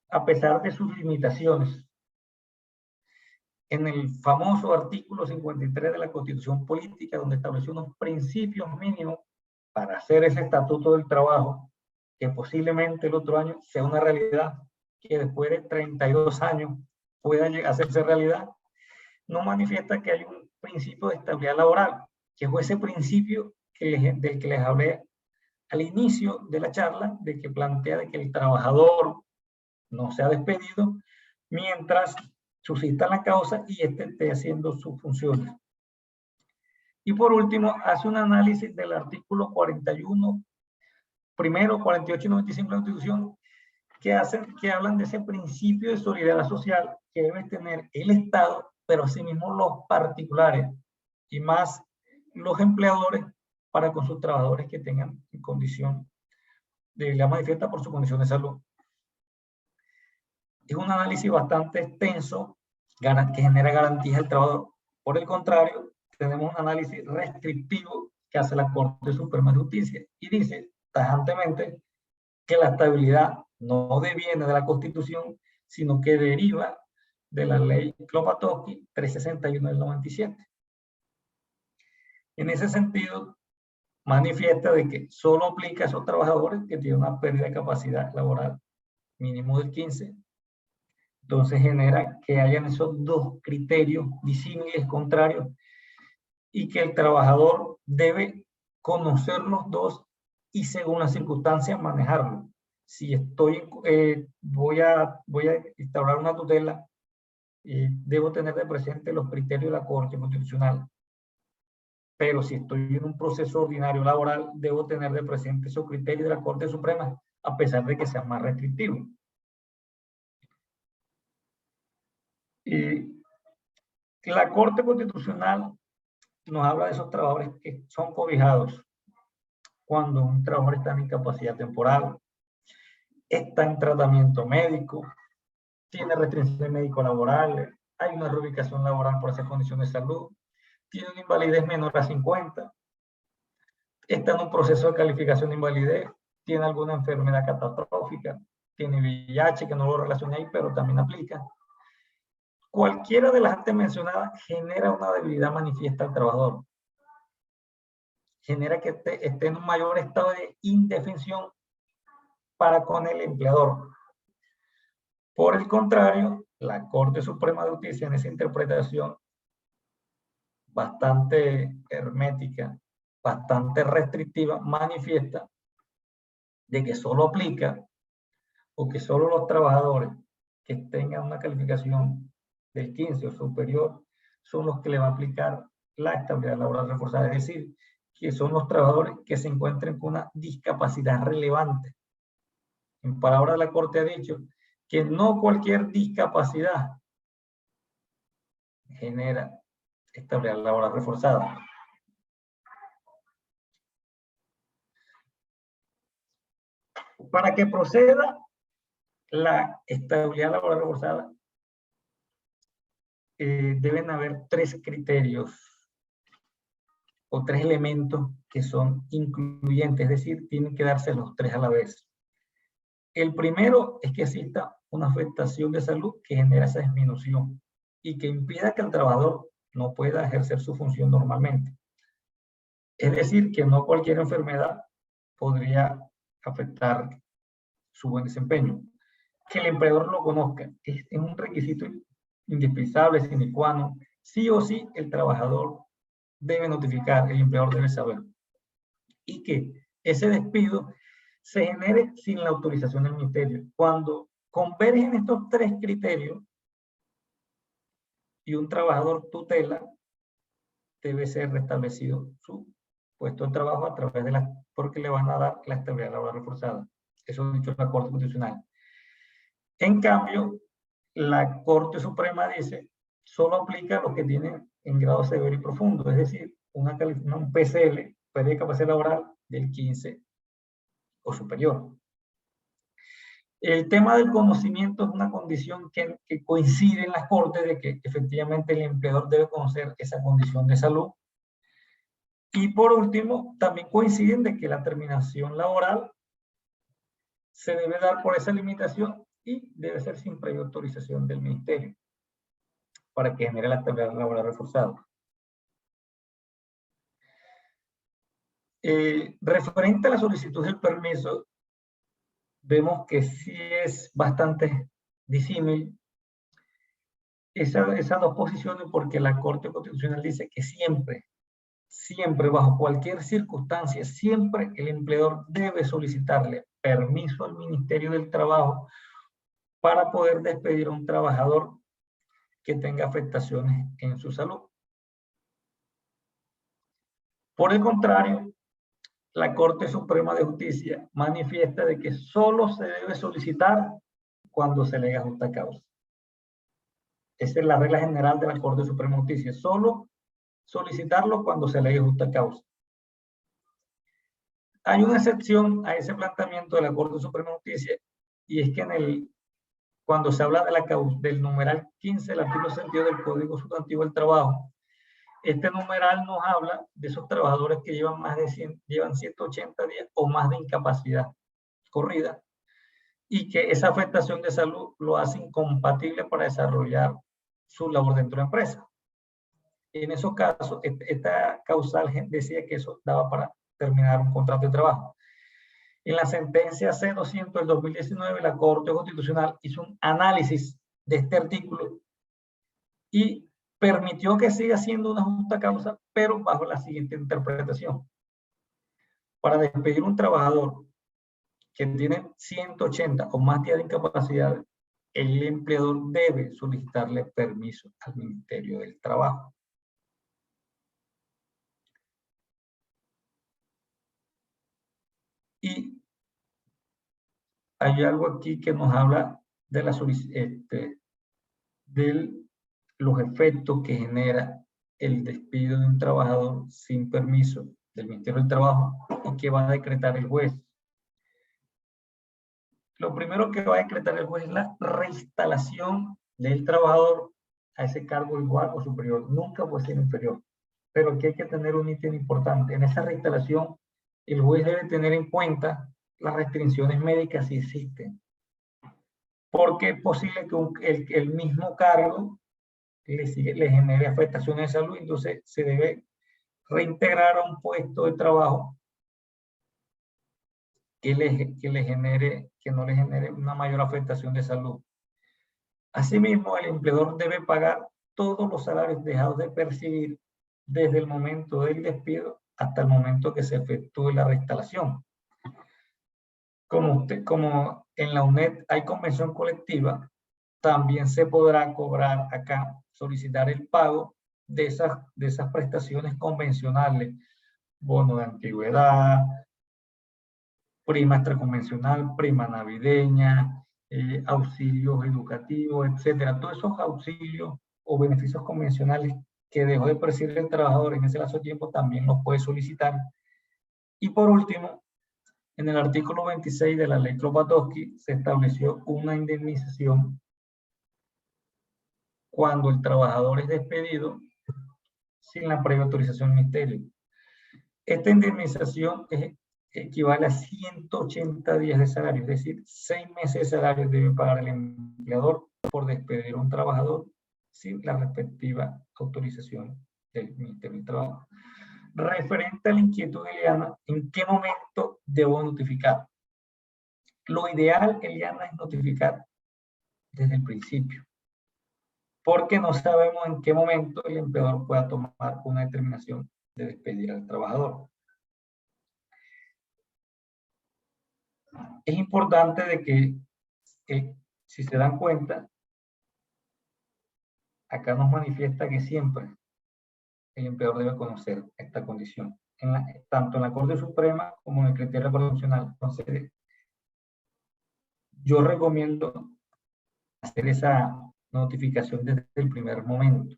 a pesar de sus limitaciones. En el famoso artículo 53 de la Constitución Política, donde estableció unos principios mínimos para hacer ese estatuto del trabajo, que posiblemente el otro año sea una realidad, que después de 32 años pueda hacerse realidad, no manifiesta que hay un principio de estabilidad laboral, que fue ese principio del que les hablé al inicio de la charla, de que plantea de que el trabajador no sea despedido mientras suscita la causa y éste esté haciendo sus funciones. Y por último, hace un análisis del artículo 41, primero, 48 y 95 de la Constitución, que hablan de ese principio de solidaridad social que debe tener el Estado, pero asimismo los particulares y más los empleadores para con sus trabajadores que tengan condición de debilidad manifiesta por su condición de salud. Es un análisis bastante extenso que genera garantías al trabajador. Por el contrario, tenemos un análisis restrictivo que hace la Corte Suprema de Justicia y dice tajantemente que la estabilidad no deviene de la Constitución, sino que deriva de la ley Klopatowski 361 del 97. En ese sentido, manifiesta de que solo aplica a esos trabajadores que tienen una pérdida de capacidad laboral mínimo del 15%. Entonces genera que hayan esos dos criterios disímiles, contrarios, y que el trabajador debe conocer los dos y según las circunstancias manejarlo. Si voy a instaurar una tutela, debo tener de presente los criterios de la Corte Constitucional. Pero si estoy en un proceso ordinario laboral, debo tener de presente esos criterios de la Corte Suprema, a pesar de que sean más restrictivos. Y la Corte Constitucional nos habla de esos trabajadores que son cobijados cuando un trabajador está en incapacidad temporal, está en tratamiento médico, tiene restricciones médico-laborales, hay una reubicación laboral por esa condición de salud, tiene una invalidez menor a 50, está en un proceso de calificación de invalidez, tiene alguna enfermedad catastrófica, tiene VIH, que no lo relaciona ahí, pero también aplica. Cualquiera de las antes mencionadas genera una debilidad manifiesta al trabajador. genera que esté en un mayor estado de indefensión para con el empleador. Por el contrario, la Corte Suprema de Justicia en esa interpretación bastante hermética, bastante restrictiva, manifiesta de que solo aplica o que solo los trabajadores que tengan una calificación del 15 o superior son los que le va a aplicar la estabilidad laboral reforzada, es decir, que son los trabajadores que se encuentren con una discapacidad relevante. En palabras de la Corte ha dicho que no cualquier discapacidad genera estabilidad laboral reforzada. Para que proceda la estabilidad laboral reforzada, deben haber 3 criterios o 3 elementos que son incluyentes, es decir, tienen que darse los 3 a la vez. El primero es que exista una afectación de salud que genera esa disminución y que impida que el trabajador no pueda ejercer su función normalmente. Es decir, que no cualquier enfermedad podría afectar su buen desempeño. Que el empleador lo conozca es un requisito indispensable, sine qua non. Sí o sí, el trabajador debe notificar, el empleador debe saber. Y que ese despido se genere sin la autorización del ministerio. Cuando convergen estos 3 criterios y un trabajador tutela, debe ser restablecido su puesto de trabajo a través de porque le van a dar la estabilidad laboral reforzada. Eso ha dicho la Corte Constitucional. En cambio, la Corte Suprema dice, solo aplica a los que tienen en grado severo y profundo, es decir, un PCL, pérdida de capacidad laboral del 15 o superior. El tema del conocimiento es una condición que coincide en las Cortes de que efectivamente el empleador debe conocer esa condición de salud. Y por último, también coinciden de que la terminación laboral se debe dar por esa limitación y debe ser sin previa autorización del ministerio para que genere la estabilidad laboral reforzada. Referente a la solicitud del permiso, vemos que sí es bastante disímil esas 2 posiciones, porque la Corte Constitucional dice que siempre, bajo cualquier circunstancia, siempre el empleador debe solicitarle permiso al Ministerio del Trabajo para poder despedir a un trabajador que tenga afectaciones en su salud. Por el contrario, la Corte Suprema de Justicia manifiesta de que solo se debe solicitar cuando se alega justa causa. Esa es la regla general de la Corte Suprema de Justicia, solo solicitarlo cuando se alegue justa causa. Hay una excepción a ese planteamiento de la Corte Suprema de Justicia, y es que cuando se habla del numeral 15 del artículo 62 del Código Sustantivo del Trabajo, este numeral nos habla de esos trabajadores que llevan 180 días o más de incapacidad corrida, y que esa afectación de salud lo hace incompatible para desarrollar su labor dentro de la empresa. En esos casos, esta causal decía que eso daba para terminar un contrato de trabajo. En la sentencia C200 del 2019, la Corte Constitucional hizo un análisis de este artículo y permitió que siga siendo una justa causa, pero bajo la siguiente interpretación. Para despedir un trabajador que tiene 180 o más días de incapacidad, el empleador debe solicitarle permiso al Ministerio del Trabajo. Y hay algo aquí que nos habla de los efectos que genera el despido de un trabajador sin permiso del Ministerio del Trabajo y que va a decretar el juez. Lo primero que va a decretar el juez es la reinstalación del trabajador a ese cargo igual o superior. Nunca puede ser inferior. Pero aquí hay que tener un ítem importante. En esa reinstalación, el juez debe tener en cuenta las restricciones médicas si existen. Porque es posible que el mismo cargo le genere afectaciones de salud, entonces se debe reintegrar a un puesto de trabajo que no le genere una mayor afectación de salud. Asimismo, el empleador debe pagar todos los salarios dejados de percibir desde el momento del despido hasta el momento que se efectúe la reinstalación. Como en la UNED hay convención colectiva, también se podrá cobrar acá, solicitar el pago de esas prestaciones convencionales, bono de antigüedad, prima extraconvencional, prima navideña, auxilios educativos, etcétera. Todos esos auxilios o beneficios convencionales que dejó de percibir el trabajador en ese lapso de tiempo también los puede solicitar. Y por último, en el artículo 26 de la ley Kropotowski se estableció una indemnización cuando el trabajador es despedido sin la previa autorización del ministerio. Esta indemnización equivale a 180 días de salario, es decir, 6 meses de salario debe pagar el empleador por despedir a un trabajador sin la respectiva autorización del Ministerio del Trabajo. Referente a la inquietud de Eliana, ¿en qué momento debo notificar? Lo ideal, Eliana, es notificar desde el principio, porque no sabemos en qué momento el empleador pueda tomar una determinación de despedir al trabajador. Es importante de que si se dan cuenta, acá nos manifiesta que siempre el empleador debe conocer esta condición, tanto en la Corte Suprema como en el criterio constitucional. Entonces, yo recomiendo hacer esa notificación desde el primer momento.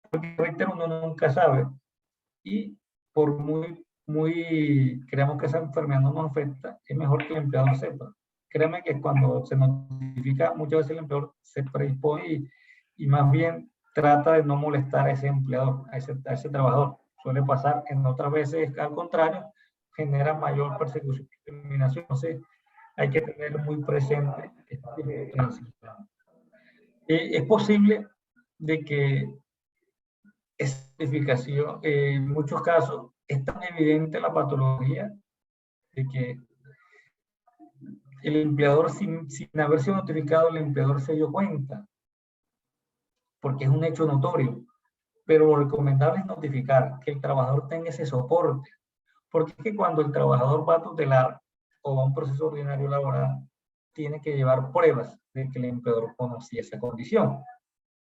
Porque, reitero, uno nunca sabe, y por muy creamos que esa enfermedad no nos afecta, es mejor que el empleador sepa. Créeme que cuando se notifica, muchas veces el empleador se predispone y más bien trata de no molestar a ese empleador, a ese trabajador. Suele pasar, en otras veces, al contrario, genera mayor persecución y discriminación. Entonces, hay que tener muy presente esta diferencia. Es posible de que esa notificación, en muchos casos, es tan evidente la patología de que el empleador, sin haber sido notificado, el empleador se dio cuenta, porque es un hecho notorio. Pero lo recomendable es notificar, que el trabajador tenga ese soporte, porque es que cuando el trabajador va a tutelar o va a un proceso ordinario laboral, tiene que llevar pruebas de que el empleador conocía esa condición.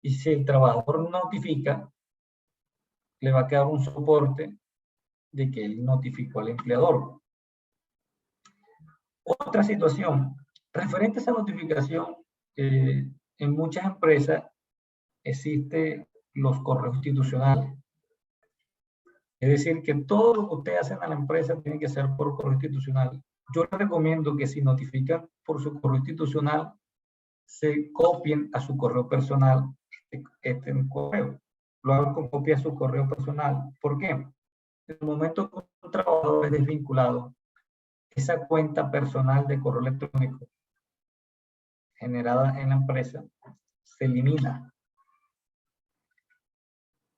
Y si el trabajador notifica, le va a quedar un soporte de que él notificó al empleador. Otra situación, referente a esa notificación, en muchas empresas existen los correos institucionales. Es decir, que todo lo que ustedes hacen a la empresa tiene que ser por correo institucional. Yo les recomiendo que si notifican por su correo institucional, se copien a su correo personal este correo. Lo hagan con copia a su correo personal. ¿Por qué? En el momento que un trabajador es desvinculado, esa cuenta personal de correo electrónico generada en la empresa se elimina.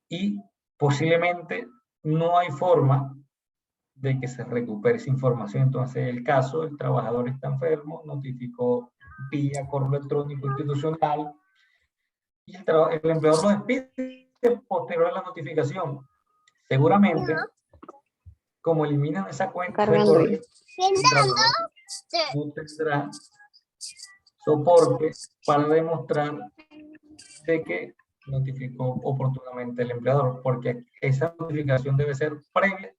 Y posiblemente no hay forma de que se recupere esa información. Entonces, el caso, el trabajador está enfermo, notificó vía correo electrónico institucional y el empleador lo despide posterior a la notificación. Seguramente, como eliminan esa cuenta de correo, no tendrá soporte para demostrar de que notificó oportunamente el empleador, porque esa notificación debe ser previa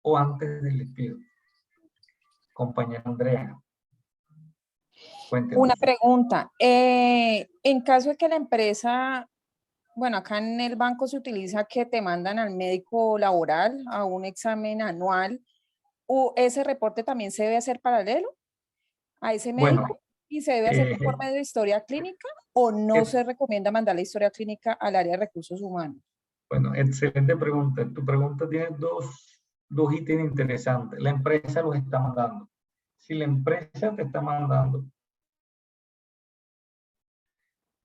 o antes del despido. Compañera Andrea. Cuéntenos. Una pregunta. En caso de que la empresa, bueno, acá en el banco se utiliza que te mandan al médico laboral a un examen anual, ¿ese reporte también se debe hacer paralelo a ese médico? Bueno, ¿Y se debe hacer por medio de historia clínica o no se recomienda mandar la historia clínica al área de recursos humanos? Bueno, excelente pregunta. Tu pregunta tiene dos ítems interesantes. La empresa los está mandando. Si la empresa te está mandando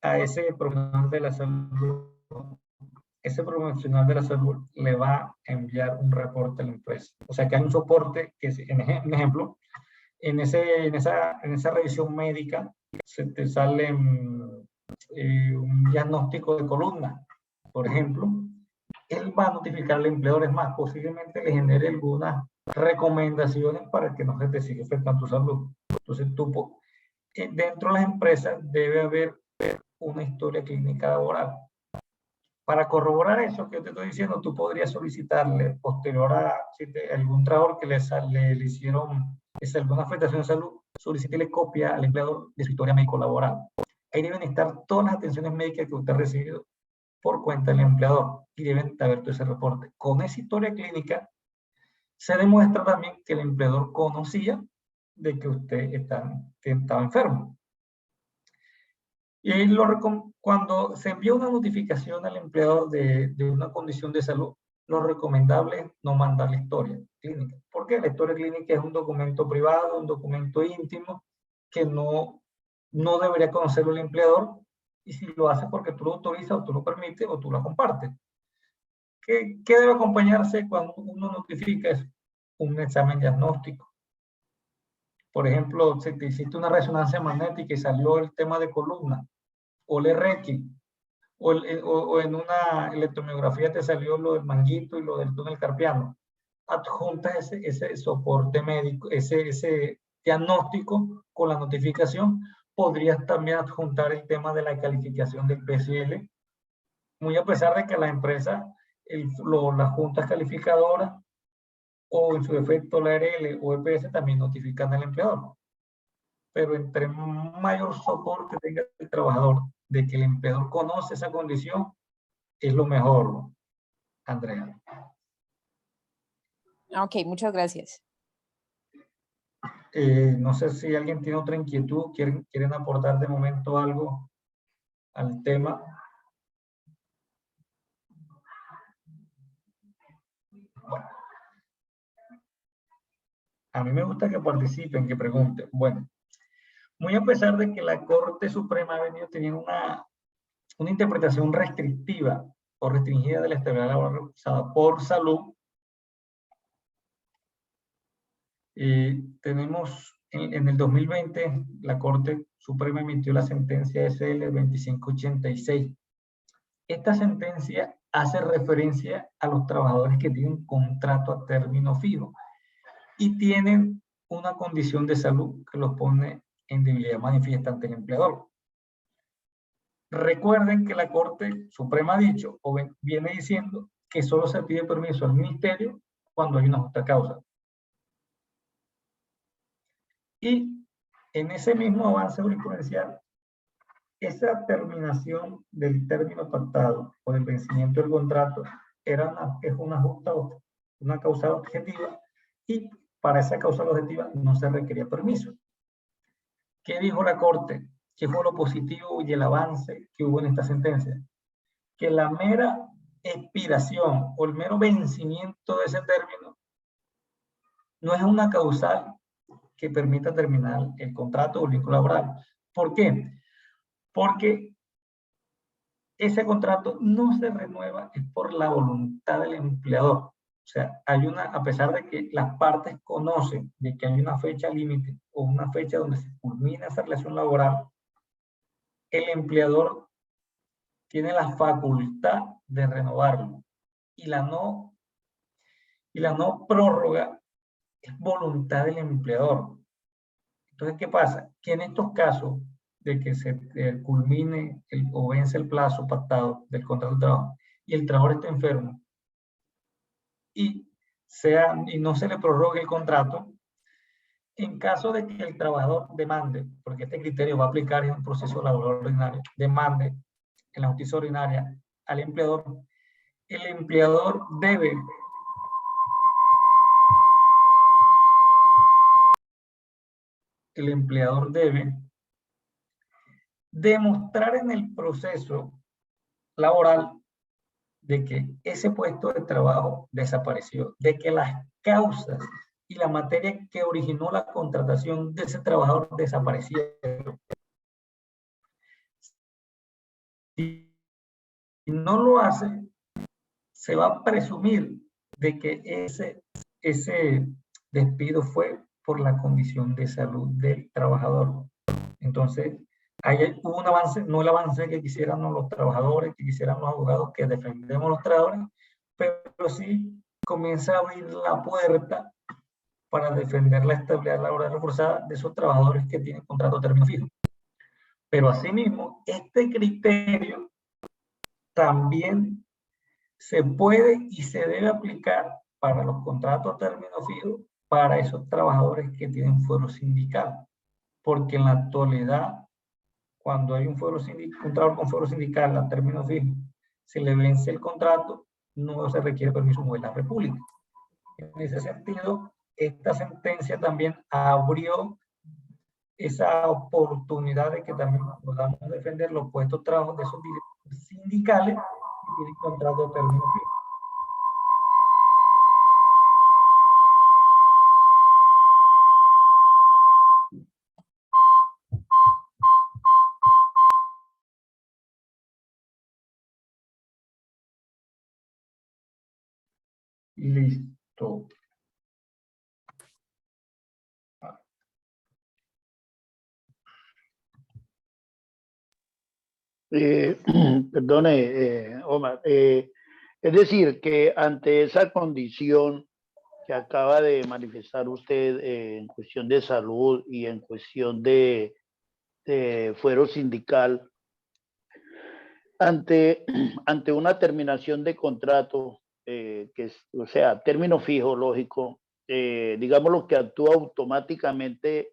a ese profesional de la salud ese profesional de la salud le va a enviar un reporte a la empresa. O sea que hay un soporte que, un ejemplo, en esa revisión médica se te sale un diagnóstico de columna, por ejemplo. Él va a notificar al empleador, es más, posiblemente le genere algunas recomendaciones para que no se te siga afectando tu salud. Entonces, dentro de las empresas debe haber una historia clínica laboral. Para corroborar eso que yo te estoy diciendo, tú podrías solicitarle, posterior a algún trabajador que le hicieron alguna afectación de salud, solicítele copia al empleador de su historia médico-laboral. Ahí deben estar todas las atenciones médicas que usted ha recibido por cuenta del empleador y deben haber todo ese reporte. Con esa historia clínica se demuestra también que el empleador conocía de que usted estaba enfermo. Y cuando se envía una notificación al empleador de una condición de salud, lo recomendable es no mandar la historia clínica. Porque la historia clínica es un documento privado, un documento íntimo, que no debería conocerlo el empleador, y si lo hace porque tú lo autorizas o tú lo permites o tú lo compartes. ¿Qué debe acompañarse cuando uno notifica eso? Un examen diagnóstico. Por ejemplo, si te hiciste una resonancia magnética y salió el tema de columna, o el RX, o en una electromiografía te salió lo del manguito y lo del túnel carpiano, adjunta ese soporte médico, ese diagnóstico con la notificación. Podrías también adjuntar el tema de la calificación del PCL, muy a pesar de que la empresa, las juntas calificadoras, o en su defecto la ARL o EPS también notifican al empleador. Pero entre mayor soporte tenga el trabajador de que el empleador conoce esa condición, es lo mejor, Andrea. Ok, muchas gracias. No sé si alguien tiene otra inquietud, quieren aportar de momento algo al tema. Bueno. A mí me gusta que participen, que pregunten. Bueno, muy a pesar de que la Corte Suprema ha venido teniendo una interpretación restrictiva o restringida de la estabilidad laboral realizada por salud, tenemos en el 2020 la Corte Suprema emitió la sentencia SL 2586. Esta sentencia hace referencia a los trabajadores que tienen contrato a término fijo y tienen una condición de salud que los pone en debilidad manifiesta ante el empleador. Recuerden que la Corte Suprema ha dicho, o viene diciendo, que solo se pide permiso al ministerio cuando hay una justa causa. Y en ese mismo avance jurisprudencial, esa terminación del término pactado o del vencimiento del contrato es una causa objetiva, y para esa causa objetiva no se requería permiso. ¿Qué dijo la Corte? ¿Qué fue lo positivo y el avance que hubo en esta sentencia? Que la mera expiración o el mero vencimiento de ese término no es una causal que permita terminar el contrato o el vínculo laboral. ¿Por qué? Porque ese contrato no se renueva, es por la voluntad del empleador. O sea, a pesar de que las partes conocen de que hay una fecha límite o una fecha donde se culmina esa relación laboral, el empleador tiene la facultad de renovarlo. Y la no prórroga es voluntad del empleador. Entonces, ¿qué pasa? Que en estos casos de que se culmine o vence el plazo pactado del contrato de trabajo y el trabajador está enfermo y no se le prorrogue el contrato, en caso de que el trabajador demande, porque este criterio va a aplicar en un proceso laboral ordinario, demande en la justicia ordinaria al empleador, el empleador debe demostrar en el proceso laboral de que ese puesto de trabajo desapareció, de que las causas y la materia que originó la contratación de ese trabajador desaparecieron. Si no lo hace, se va a presumir de que ese despido fue por la condición de salud del trabajador. Entonces, ahí hubo un avance, no el avance que quisieran los trabajadores, que quisieran los abogados, que defendemos a los trabajadores, pero sí comienza a abrir la puerta para defender la estabilidad laboral reforzada de esos trabajadores que tienen contrato a término fijo. Pero asimismo, este criterio también se puede y se debe aplicar para los contratos a término fijo para esos trabajadores que tienen fuero sindical. Porque en la actualidad, cuando hay un trabajador con fuero sindical a término fijo, se le vence el contrato, no se requiere permiso de la República. En ese sentido, esta sentencia también abrió esa oportunidad de que también podamos defender los puestos de trabajo de esos directivos sindicales que tienen contrato de término fijo. Listo. Perdone, Omar. Es decir, que ante esa condición que acaba de manifestar usted en cuestión de salud y en cuestión de fuero sindical, ante una terminación de contrato, que es, o sea, término fijo, lógico, digamos lo que actúa automáticamente,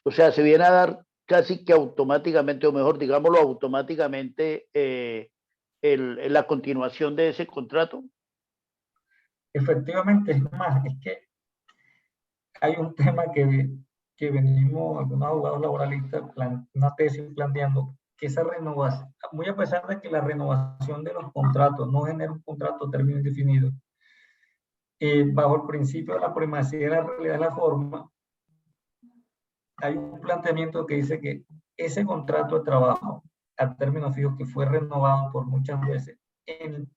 o sea, se viene a dar casi que automáticamente, o mejor, digámoslo automáticamente, la continuación de ese contrato. Efectivamente, es más, es que hay un tema que venimos, algunos abogados laboralistas, una tesis planteando, que esa renovación, muy a pesar de que la renovación de los contratos no genera un contrato a término indefinido, bajo el principio de la primacía de la realidad de la forma, hay un planteamiento que dice que ese contrato de trabajo a término fijo que fue renovado por muchas veces en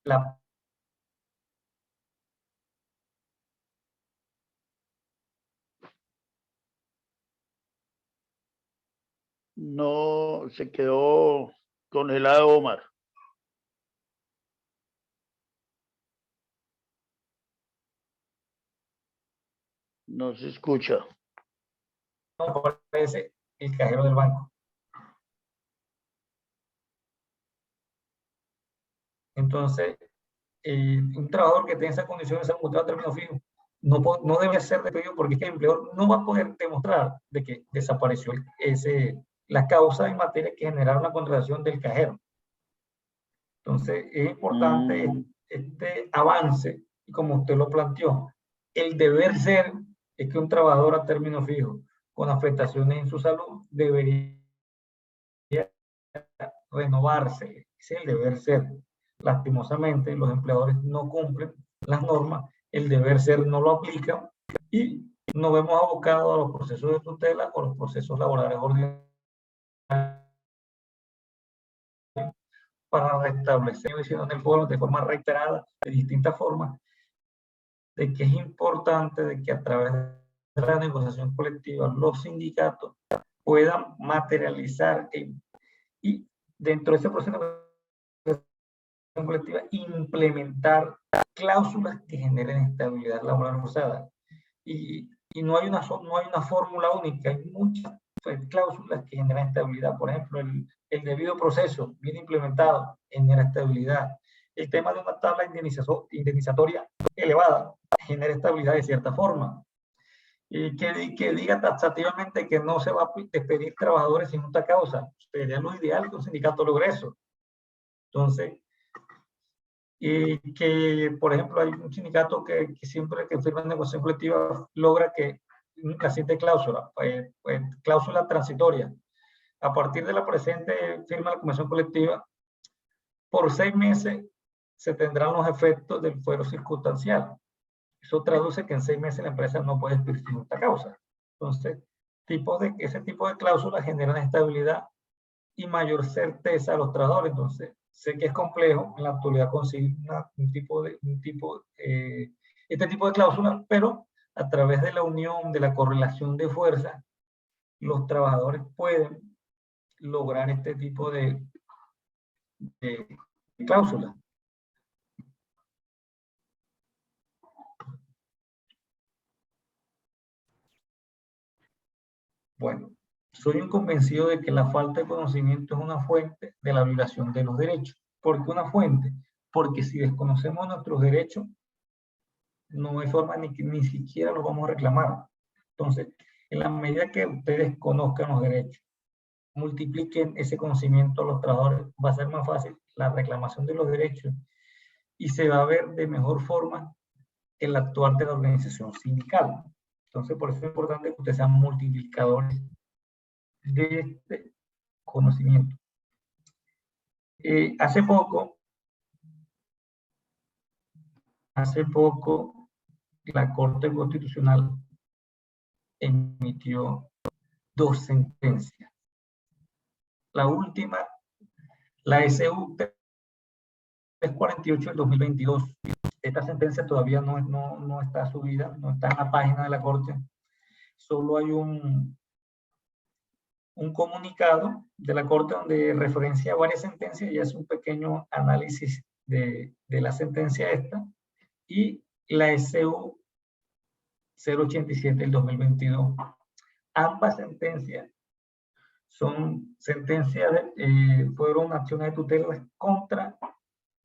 la No, se quedó congelado, Omar. No se escucha. aparece el cajero del banco. Entonces, un trabajador que tenga esas condiciones de ser un contrato a término fijo no debe ser despedido porque es que el empleador no va a poder demostrar de que desapareció la causa en materia que generaron la contratación del cajero. Entonces, es importante este avance, y como usted lo planteó, el deber ser es que un trabajador a término fijo con afectaciones en su salud debería renovarse. Ese es el deber ser. Lastimosamente, los empleadores no cumplen las normas, el deber ser no lo aplican y nos vemos abocados a los procesos de tutela o los procesos laborales ordinarios para restablecer, diciendo en el foro de forma reiterada, de distintas formas, de que es importante de que a través de la negociación colectiva los sindicatos puedan materializar y dentro de ese proceso de colectiva implementar cláusulas que generen estabilidad laboral forzada. Y no hay una fórmula única, hay muchas cláusulas que generan estabilidad. Por ejemplo, el debido proceso bien implementado genera estabilidad. El tema de una tabla indemnizatoria elevada genera estabilidad de cierta forma. Y que diga taxativamente que no se va a despedir trabajadores sin justa causa. Sería lo ideal que un sindicato logre eso. Entonces, que, por ejemplo, hay un sindicato que siempre que firma negociación colectiva logra que la siguiente cláusula, cláusula transitoria. A partir de la presente firma de la convención colectiva, por 6 meses se tendrán los efectos del fuero circunstancial. Eso traduce que en 6 meses la empresa no puede despedir sin justa causa. Entonces, ese tipo de cláusulas generan estabilidad y mayor certeza a los trabajadores. Entonces, sé que es complejo en la actualidad conseguir este tipo de cláusulas, pero a través de la unión, de la correlación de fuerzas, los trabajadores pueden lograr este tipo de cláusulas. Bueno, soy un convencido de que la falta de conocimiento es una fuente de la violación de los derechos. ¿Por qué una fuente? Porque si desconocemos nuestros derechos, no hay forma ni siquiera los vamos a reclamar. Entonces, en la medida que ustedes conozcan los derechos, multipliquen ese conocimiento a los trabajadores, va a ser más fácil la reclamación de los derechos y se va a ver de mejor forma el actuar de la organización sindical. Entonces, por eso es importante que ustedes sean multiplicadores de este conocimiento. Hace poco, la Corte Constitucional emitió 2 sentencias. La última, la SU 348 del 2022. Esta sentencia todavía no está subida, no está en la página de la Corte. Solo hay un comunicado de la Corte donde referencia a varias sentencias y hace un pequeño análisis de la sentencia esta, y la SU 087 del 2022. Ambas sentencias son sentencias, fueron acciones de tutela contra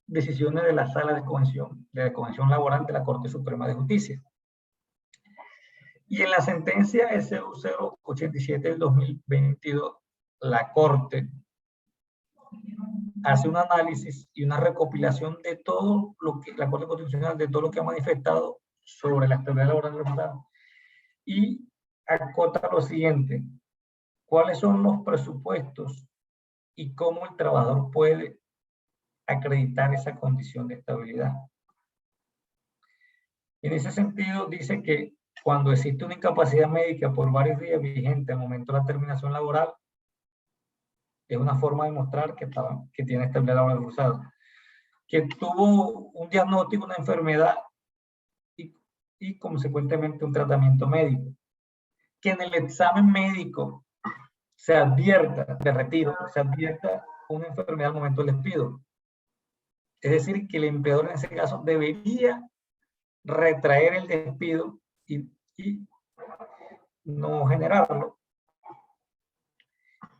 decisiones de la Sala de Convención Laboral de la Corte Suprema de Justicia. Y en la sentencia SU 087 del 2022, la Corte hace un análisis y una recopilación de todo lo que la Corte Constitucional, de todo lo que ha manifestado sobre la estabilidad laboral reforzada, y acota lo siguiente: ¿cuáles son los presupuestos y cómo el trabajador puede acreditar esa condición de estabilidad? En ese sentido, dice que cuando existe una incapacidad médica por varios días vigente al momento de la terminación laboral, es una forma de mostrar que tiene estabilidad laboral forzada. Que tuvo un diagnóstico, una enfermedad y consecuentemente un tratamiento médico. Que en el examen médico se advierta de retiro, se advierta una enfermedad al momento del despido. Es decir, que el empleador en ese caso debería retraer el despido y no generarlo.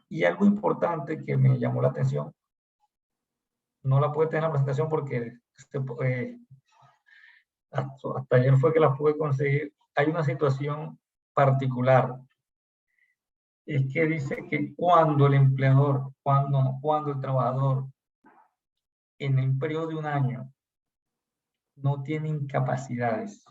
Y algo importante que me llamó la atención, no la pude tener en la presentación porque hasta ayer fue que la pude conseguir. Hay una situación particular. Es que dice que cuando el empleador, cuando el trabajador en el periodo de un año no tiene incapacidades,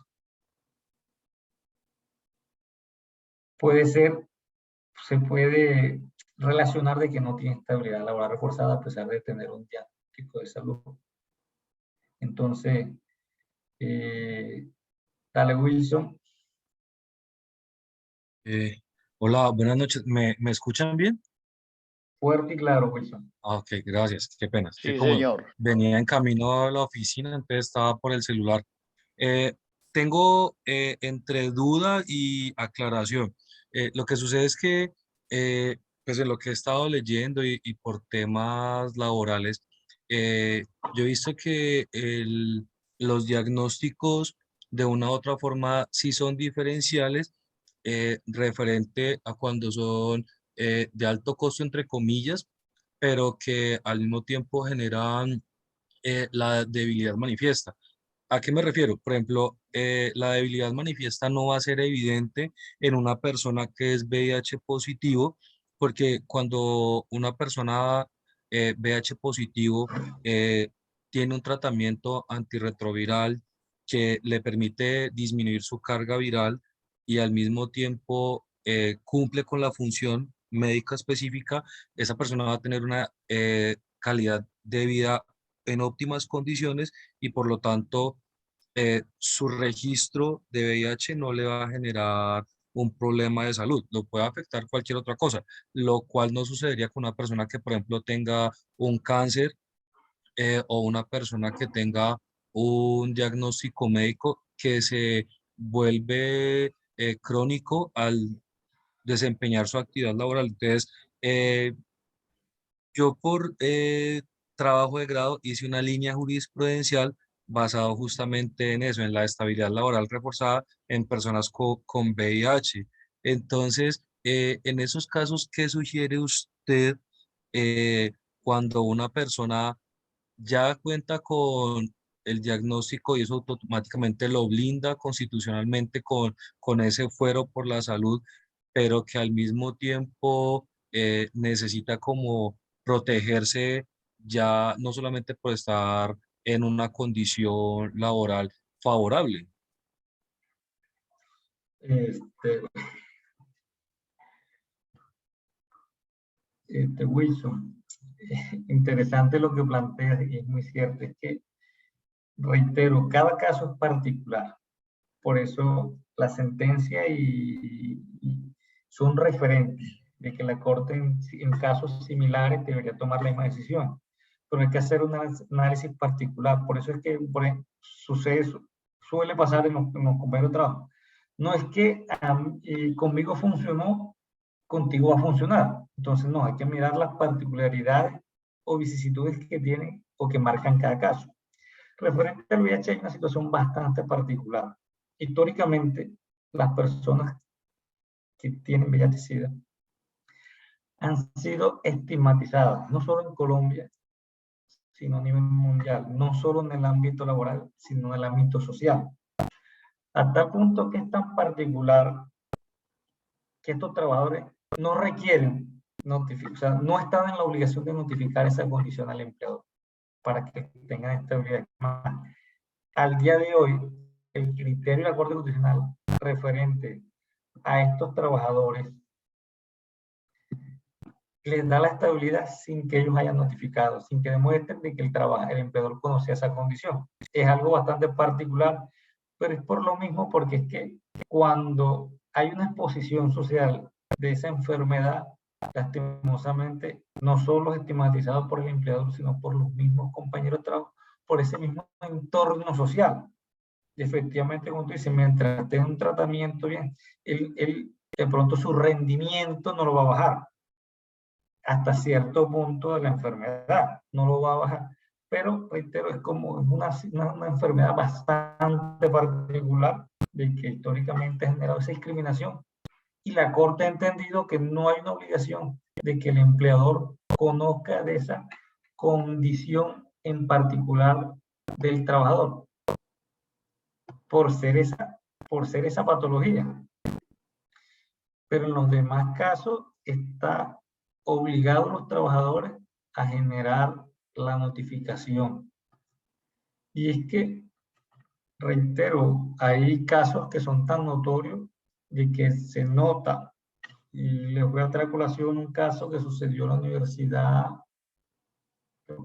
se puede relacionar de que no tiene estabilidad laboral reforzada a pesar de tener un diagnóstico de salud. Entonces, dale, Wilson. Hola, buenas noches. ¿Me escuchan bien? Fuerte y claro, Wilson. Ok, gracias. Qué pena. Sí, Como señor. venía en camino a la oficina, entonces estaba por el celular. Tengo entre duda y aclaración. Lo que sucede es que, pues en lo que he estado leyendo y por temas laborales, yo he visto que los diagnósticos de una u otra forma sí son diferenciales referente a cuando son de alto costo, entre comillas, pero que al mismo tiempo generan la debilidad manifiesta. ¿A qué me refiero? Por ejemplo, la debilidad manifiesta no va a ser evidente en una persona que es VIH positivo, porque cuando una persona VIH positivo tiene un tratamiento antirretroviral que le permite disminuir su carga viral y al mismo tiempo cumple con la función médica específica, esa persona va a tener una calidad de vida en óptimas condiciones y por lo tanto su registro de VIH no le va a generar un problema de salud, lo puede afectar cualquier otra cosa, lo cual no sucedería con una persona que, por ejemplo, tenga un cáncer o una persona que tenga un diagnóstico médico que se vuelve crónico al desempeñar su actividad laboral. Entonces, yo por trabajo de grado hice una línea jurisprudencial basado justamente en eso, en la estabilidad laboral reforzada en personas con VIH. Entonces, en esos casos, ¿qué sugiere usted cuando una persona ya cuenta con el diagnóstico y eso automáticamente lo blinda constitucionalmente con ese fuero por la salud, pero que al mismo tiempo necesita como protegerse ya no solamente por estar en una condición laboral favorable? Este, Wilson, interesante lo que planteas y es muy cierto. Es que, reitero, cada caso es particular. Por eso la sentencia y son referentes de que la Corte en casos similares debería tomar la misma decisión. Pero hay que hacer un análisis particular. Por eso es que suele pasar en los compañeros de trabajo. No es que conmigo funcionó, contigo va a funcionar. Entonces, no, hay que mirar las particularidades o vicisitudes que tiene o que marcan cada caso. Referente al VIH hay una situación bastante particular. Históricamente, las personas que tienen VIH-Sida han sido estigmatizadas, no solo en Colombia, sino a nivel mundial, no solo en el ámbito laboral, sino en el ámbito social. A tal punto que es tan particular que estos trabajadores no requieren notificar, o sea, no están en la obligación de notificar esa condición al empleador para que tengan estabilidad. Al día de hoy, el criterio de la Corte Constitucional referente a estos trabajadores les da la estabilidad sin que ellos hayan notificado, sin que demuestren de que el empleador conocía esa condición. Es algo bastante particular, pero es por lo mismo, porque es que cuando hay una exposición social de esa enfermedad, lastimosamente, no solo es estigmatizado por el empleador, sino por los mismos compañeros de trabajo, por ese mismo entorno social. Y efectivamente, como tú dices, mientras tenga un tratamiento bien, de pronto su rendimiento no lo va a bajar hasta cierto punto de la enfermedad, no lo va a bajar. Pero, reitero, es como una enfermedad bastante particular de que históricamente ha generado esa discriminación. Y la Corte ha entendido que no hay una obligación de que el empleador conozca de esa condición en particular del trabajador por ser esa patología. Pero en los demás casos está obligado a los trabajadores a generar la notificación. Y es que, reitero, hay casos que son tan notorios de que se nota, y les voy a traer a colación un caso que sucedió en la universidad,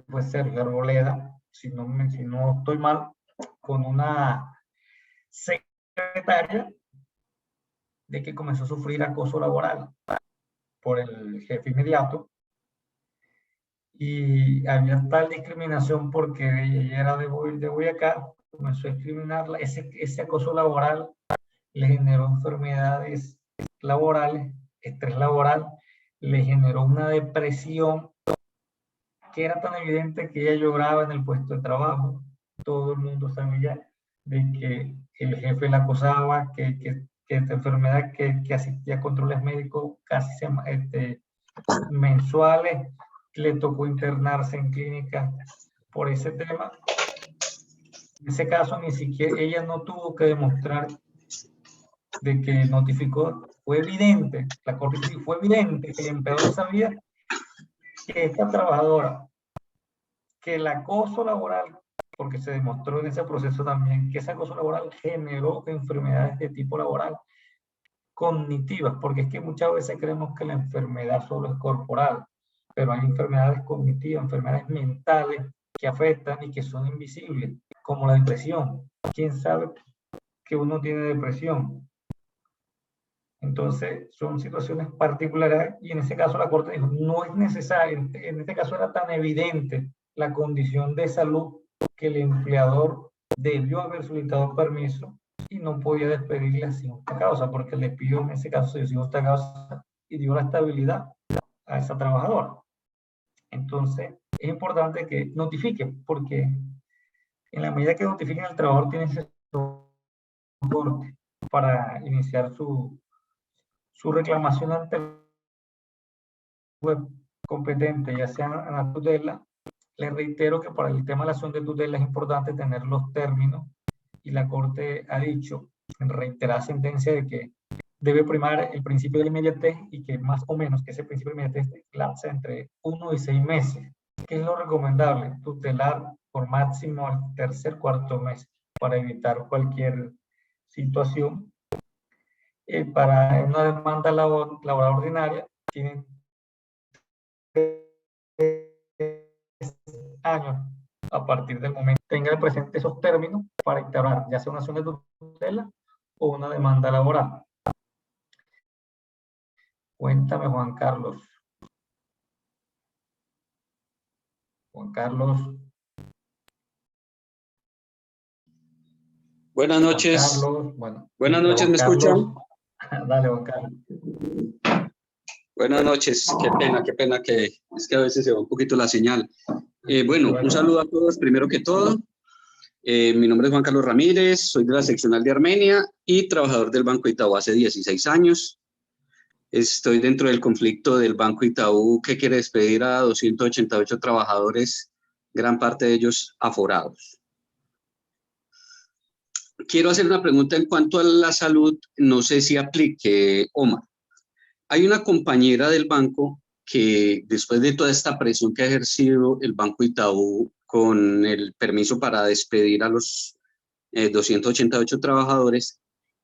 fue Sergio Arboleda, si no estoy mal, con una secretaria de que comenzó a sufrir acoso laboral por el jefe inmediato, y había tal discriminación porque ella era de Boyacá, comenzó a discriminarla. Ese acoso laboral le generó enfermedades laborales, estrés laboral, le generó una depresión que era tan evidente que ella lloraba en el puesto de trabajo. Todo el mundo sabía de que el jefe la acosaba, que esta enfermedad que asistía a controles médicos casi mensuales, le tocó internarse en clínica por ese tema. En ese caso, ni siquiera ella no tuvo que demostrar de que notificó. Fue evidente, la Corte fue evidente que el empleador sabía que esta trabajadora, que el acoso laboral, porque se demostró en ese proceso también, que ese acoso laboral generó enfermedades de tipo laboral cognitivas, porque es que muchas veces creemos que la enfermedad solo es corporal, pero hay enfermedades cognitivas, enfermedades mentales que afectan y que son invisibles, como la depresión. ¿Quién sabe que uno tiene depresión? Entonces, son situaciones particulares y en ese caso la Corte dijo, no es necesario, en este caso era tan evidente la condición de salud que el empleador debió haber solicitado permiso y no podía despedirla sin justa causa, porque el despido en ese caso se dio sin justa causa y dio la estabilidad a esa trabajadora. Entonces, es importante que notifiquen, porque en la medida que notifiquen al trabajador tiene ese soporte para iniciar su reclamación ante el web competente, ya sea a la tutela. Les reitero que para el tema de la acción de tutela es importante tener los términos, y la Corte ha dicho en reiterada sentencia de que debe primar el principio de inmediatez, y que más o menos que ese principio de inmediatez lapsa entre 1 y 6 meses. ¿Qué es lo recomendable? Tutelar por máximo el tercer cuarto mes para evitar cualquier situación. Para una demanda laboral ordinaria tienen 3 años a partir del momento que tenga presente esos términos para instaurar ya sea una acción de tutela o una demanda laboral. Cuéntame, Juan Carlos. Juan Carlos. Buenas noches. Carlos, bueno, buenas noches, ¿me escuchan? Dale, Juan Carlos. Buenas noches, qué pena que es que a veces se va un poquito la señal. Bueno, un saludo a todos, primero que todo. Mi nombre es Juan Carlos Ramírez, soy de la seccional de Armenia y trabajador del Banco Itaú hace 16 años. Estoy dentro del conflicto del Banco Itaú, que quiere despedir a 288 trabajadores, gran parte de ellos aforados. Quiero hacer una pregunta en cuanto a la salud, no sé si aplique, Omar. Hay una compañera del banco que, después de toda esta presión que ha ejercido el Banco Itaú con el permiso para despedir a los 288 trabajadores,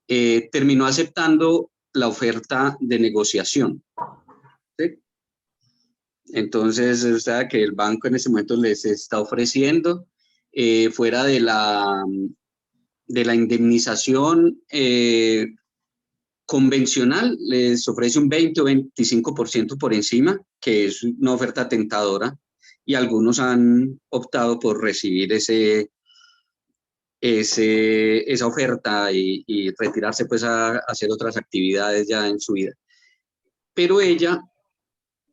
terminó aceptando la oferta de negociación, ¿sí? Entonces, o sea, que el banco en ese momento les está ofreciendo, fuera de la indemnización convencional, les ofrece un 20 o 25% por encima, que es una oferta tentadora, y algunos han optado por recibir esa oferta y retirarse pues a hacer otras actividades ya en su vida. Pero ella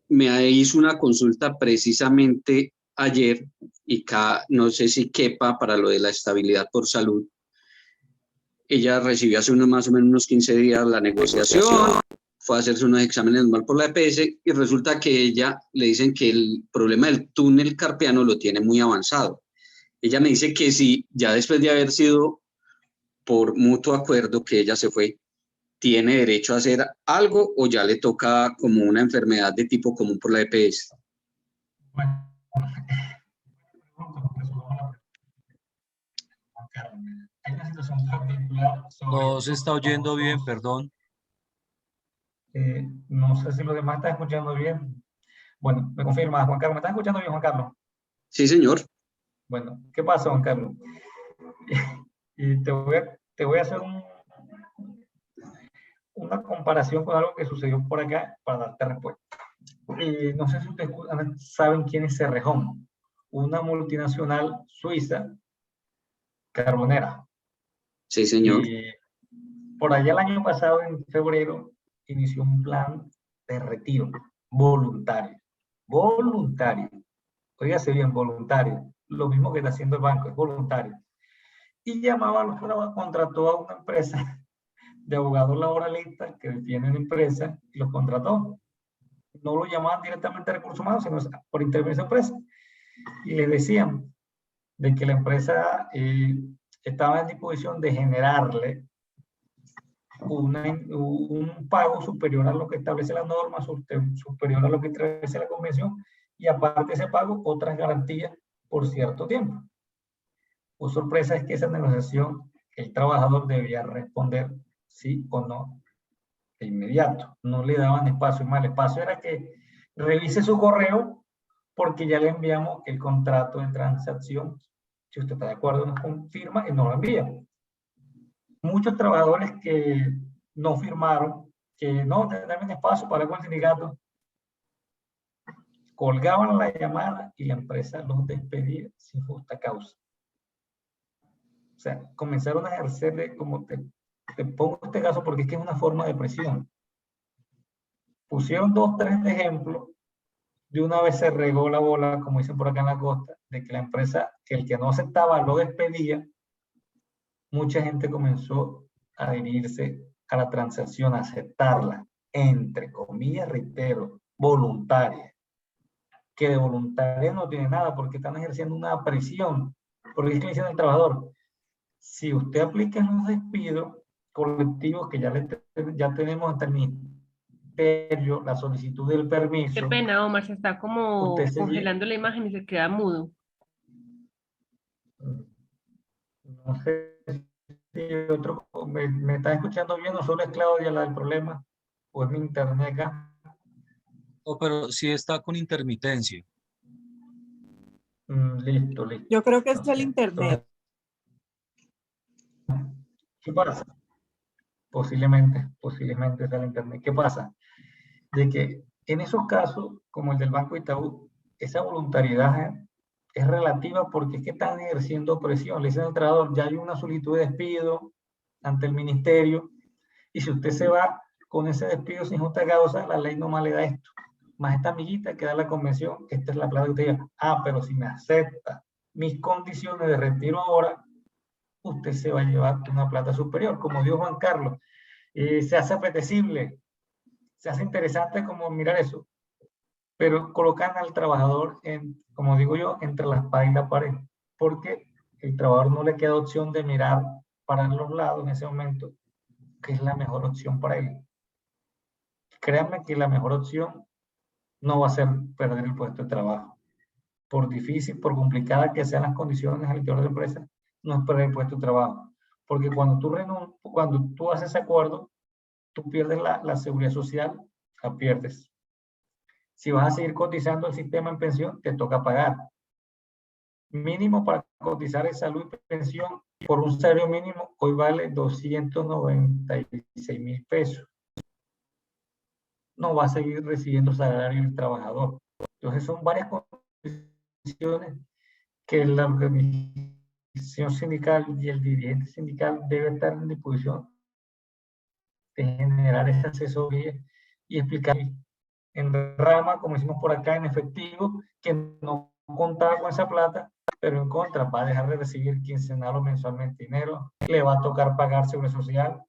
me hizo una consulta precisamente ayer, y no sé si quepa para lo de la estabilidad por salud. Ella recibió hace más o menos unos 15 días la negociación, fue a hacerse unos exámenes normal por la EPS, y resulta que ella le dicen que el problema del túnel carpiano lo tiene muy avanzado. Ella me dice que si ya después de haber sido por mutuo acuerdo que ella se fue, tiene derecho a hacer algo o ya le toca como una enfermedad de tipo común por la EPS. Bueno, hay una situación particular sobre... No se está oyendo bien, perdón. No sé si los demás están escuchando bien. Bueno, me confirma, Juan Carlos. ¿Me estás escuchando bien, Juan Carlos? Sí, señor. Bueno, ¿qué pasa, Juan Carlos? Y te voy a hacer una comparación con algo que sucedió por acá para darte respuesta. No sé si ustedes saben quién es Cerrejón, una multinacional suiza carbonera. Sí, señor. Y por allá el año pasado, en febrero, inició un plan de retiro voluntario. Voluntario. Oígase bien, voluntario. Lo mismo que está haciendo el banco, es voluntario. Y llamaba a los trabajadores, contrató a una empresa de abogados laboralistas que tienen empresa y los contrató. No lo llamaban directamente a recursos humanos, sino por intermedio de empresa. Y les decían de que la empresa estaba en disposición de generarle un pago superior a lo que establece la norma, superior a lo que establece la convención, y aparte de ese pago, otras garantías por cierto tiempo. Su sorpresa es que esa negociación, el trabajador debía responder sí o no de inmediato. No le daban espacio. Más el espacio era que revise su correo, porque ya le enviamos el contrato de transacción. Si usted está de acuerdo, nos confirma y nos lo envía. Muchos trabajadores que no firmaron, que no tendrán espacio para el sindicato, colgaban la llamada y la empresa los despedía sin justa causa. O sea, comenzaron a ejercer, como te pongo este caso porque es que es una forma de presión. Pusieron 2, 3 ejemplos, de una vez se regó la bola, como dicen por acá en la costa, de que la empresa, que el que no aceptaba lo despedía. Mucha gente comenzó a adherirse a la transacción, a aceptarla, entre comillas, reitero, voluntaria. Que de voluntaria no tiene nada, porque están ejerciendo una presión. Porque es que le dicen al trabajador, si usted aplica los despidos colectivos que ya tenemos hasta el ministerio, la solicitud del permiso. Qué pena, Omar, se está como congelando la imagen y se queda mudo. No sé si otro me está escuchando bien o solo es Claudia la del problema, o es mi internet acá. No, pero sí está con intermitencia. Listo. Yo creo que es el internet. ¿Qué pasa? Posiblemente es el internet. ¿Qué pasa? De que en esos casos, como el del Banco Itaú, esa voluntariedad es relativa porque es que están ejerciendo presión. Le dicen al trabajador, ya hay una solicitud de despido ante el ministerio, y si usted se va con ese despido sin justa causa, la ley nomás le da esto. Más esta amiguita que da la convención, esta es la plata que usted diga, pero si me acepta mis condiciones de retiro ahora, usted se va a llevar una plata superior. Como dijo Juan Carlos, se hace apetecible, se hace interesante como mirar eso, pero colocan al trabajador, como digo yo, entre la espada y la pared, porque el trabajador no le queda opción de mirar para los lados en ese momento, que es la mejor opción para él. Créanme que la mejor opción no va a ser perder el puesto de trabajo. Por difícil, por complicada que sean las condiciones al interior de la empresa, no es perder el puesto de trabajo. Porque cuando tú haces ese acuerdo, tú pierdes la seguridad social, la pierdes. Si vas a seguir cotizando el sistema en pensión, te toca pagar. Mínimo para cotizar en salud y pensión por un salario mínimo, hoy vale 296,000 pesos. No va a seguir recibiendo salario el trabajador. Entonces son varias condiciones que la organización sindical y el dirigente sindical debe estar en disposición de generar esa asesoría y explicar en rama, como decimos por acá, en efectivo, que no contaba con esa plata, pero en contra va a dejar de recibir quincenal o mensualmente dinero, le va a tocar pagar seguridad social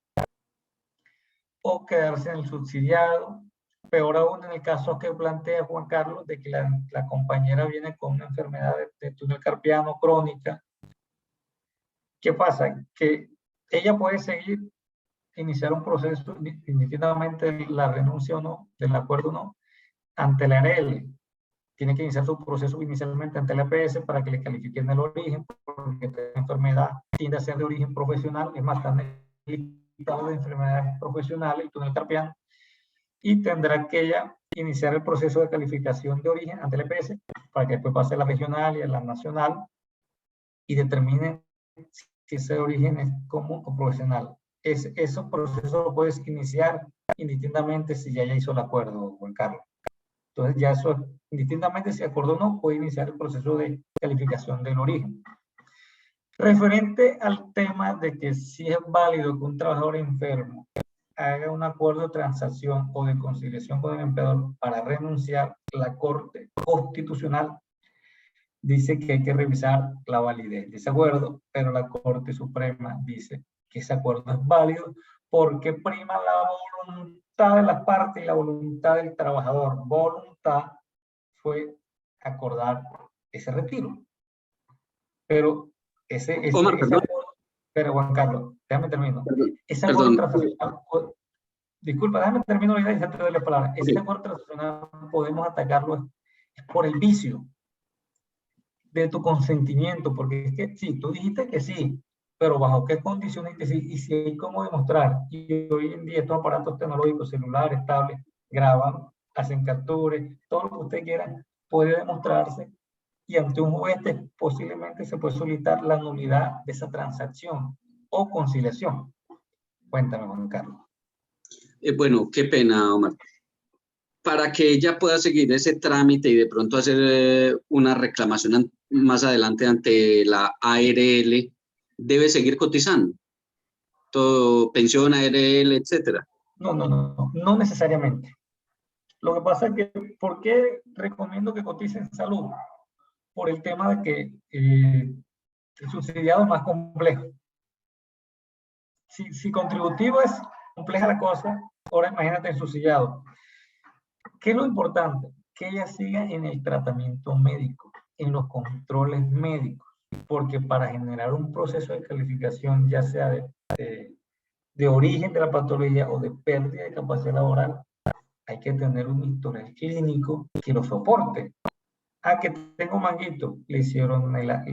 o quedarse en el subsidiado. Peor aún en el caso que plantea Juan Carlos, de que la compañera viene con una enfermedad de túnel carpiano crónica. ¿Qué pasa? Que ella puede seguir, iniciar un proceso, indistintamente la renuncia o no, del acuerdo o no, ante la ARL. Tiene que iniciar su proceso inicialmente ante la EPS para que le califiquen el origen, porque esta enfermedad tiende a ser de origen profesional, es más, está listado de enfermedades profesionales, el túnel carpiano, y tendrá que ella iniciar el proceso de calificación de origen ante el EPS para que después pase a la regional y a la nacional y determine si ese origen es común o profesional. Esos procesos lo puedes iniciar indistintamente si ya hizo el acuerdo, Juan Carlos. Entonces ya eso, indistintamente si acordó o no, puede iniciar el proceso de calificación del origen. Referente al tema de que si es válido que un trabajador enfermo haga un acuerdo de transacción o de conciliación con el empleador para renunciar, la Corte Constitucional dice que hay que revisar la validez de ese acuerdo, pero la Corte Suprema dice que ese acuerdo es válido porque prima la voluntad de las partes y la voluntad del trabajador. Voluntad fue acordar ese retiro. Pero ese acuerdo, pero Juan Carlos, déjame terminar. Ese acuerdo transaccional, disculpa, déjame terminar la idea y ya te doy la palabra. Ese acuerdo transaccional podemos atacarlo por el vicio de tu consentimiento, porque es que sí, tú dijiste que sí, pero bajo qué condiciones que sí, y si hay cómo demostrar. Y hoy en día estos aparatos tecnológicos, celulares, tablets, graban, hacen capturas, todo lo que usted quiera puede demostrarse, y ante un juez posiblemente se puede solicitar la nulidad de esa transacción o conciliación. Cuéntame, Juan Carlos. Bueno, qué pena, Omar. para que ella pueda seguir ese trámite y de pronto hacer una reclamación más adelante ante la ARL, debe seguir cotizando. Todo, pensión, ARL, etcétera. No necesariamente. Lo que pasa es que, ¿por qué recomiendo que coticen salud? Por el tema de que el subsidiado es más complejo. Si contributivo es compleja la cosa, ahora imagínate el subsidiado. ¿Qué es lo importante? Que ella siga en el tratamiento médico, en los controles médicos, porque para generar un proceso de calificación, ya sea de origen de la patología o de pérdida de capacidad laboral, hay que tener un historial clínico que lo soporte. Que tengo manguito, le hicieron la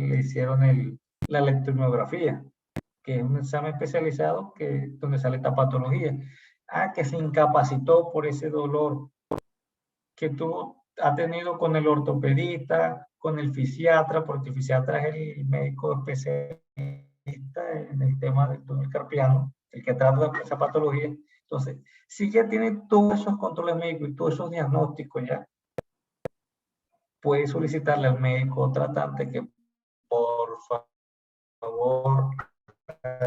electromiografía, que es un examen especializado donde sale esta patología. Que se incapacitó por ese dolor que ha tenido con el ortopedista, con el fisiatra, porque el fisiatra es el médico especialista en el tema del túnel carpiano, el que trata esa patología. Entonces, si ya tiene todos esos controles médicos y todos esos diagnósticos ya, puede solicitarle al médico tratante que por favor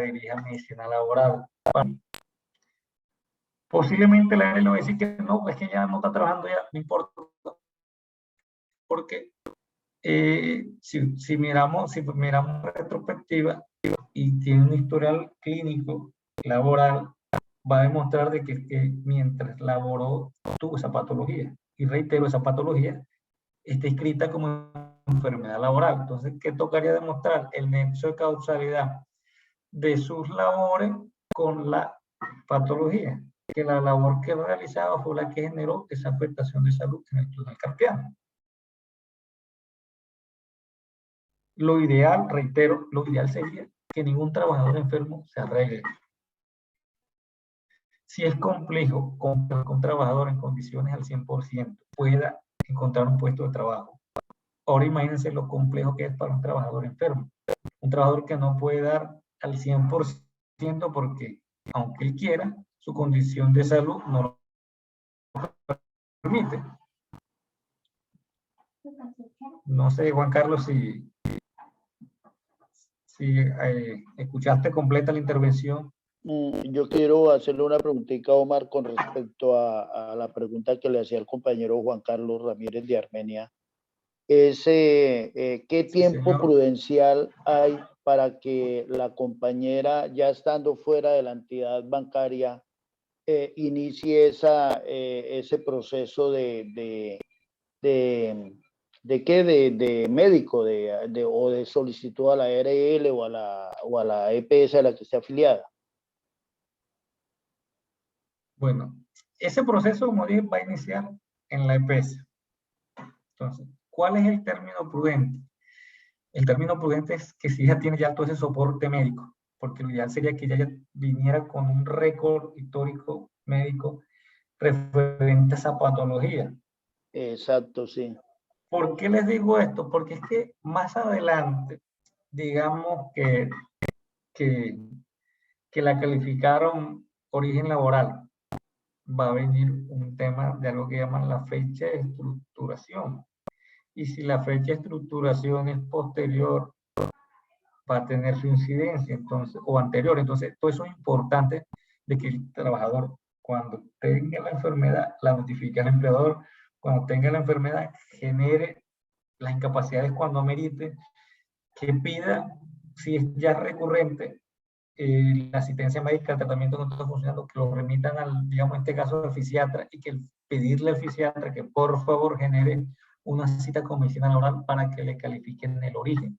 dirija medicina laboral. Posiblemente la ARL le va a decir que no, es que ya no está trabajando ya, no importa. Porque si miramos retrospectiva y tiene un historial clínico laboral, va a demostrar de que mientras laboró tuvo esa patología. Y reitero, esa patología está inscrita como enfermedad laboral. Entonces, ¿qué tocaría demostrar? El nexo de causalidad de sus labores con la patología. Que la labor que realizaba fue la que generó esa afectación de salud en el túnel carpiano. Lo ideal, reitero, lo ideal sería que ningún trabajador enfermo se arregle. Si es complejo que un trabajador en condiciones al 100% pueda encontrar un puesto de trabajo. Ahora imagínense lo complejo que es para un trabajador enfermo. Un trabajador que no puede dar al 100% porque, aunque él quiera, su condición de salud no lo permite. No sé, Juan Carlos, si escuchaste completa la intervención. Yo quiero hacerle una preguntita a Omar con respecto a la pregunta que le hacía el compañero Juan Carlos Ramírez de Armenia. ¿Qué tiempo prudencial hay para que la compañera, ya estando fuera de la entidad bancaria, inicie ese proceso de médico o de solicitud a la ARL o a la EPS a la que esté afiliada? Bueno, ese proceso, como dije, va a iniciar en la EPS. Entonces, ¿cuál es el término prudente? El término prudente es que si ella tiene ya todo ese soporte médico, porque lo ideal sería que ella ya viniera con un récord histórico médico referente a esa patología. Exacto, sí. ¿Por qué les digo esto? Porque es que más adelante, digamos que la calificaron origen laboral, va a venir un tema de algo que llaman la fecha de estructuración. Y si la fecha de estructuración es posterior, va a tener su incidencia, entonces, o anterior. Entonces, todo eso es importante de que el trabajador, cuando tenga la enfermedad, la notifique al empleador, cuando tenga la enfermedad, genere las incapacidades cuando amerite, que pida, si es ya recurrente, la asistencia médica, el tratamiento no está funcionando, que lo remitan al, digamos, en este caso, al fisiatra, y que pedirle al fisiatra que por favor genere una cita con medicina laboral para que le califiquen el origen.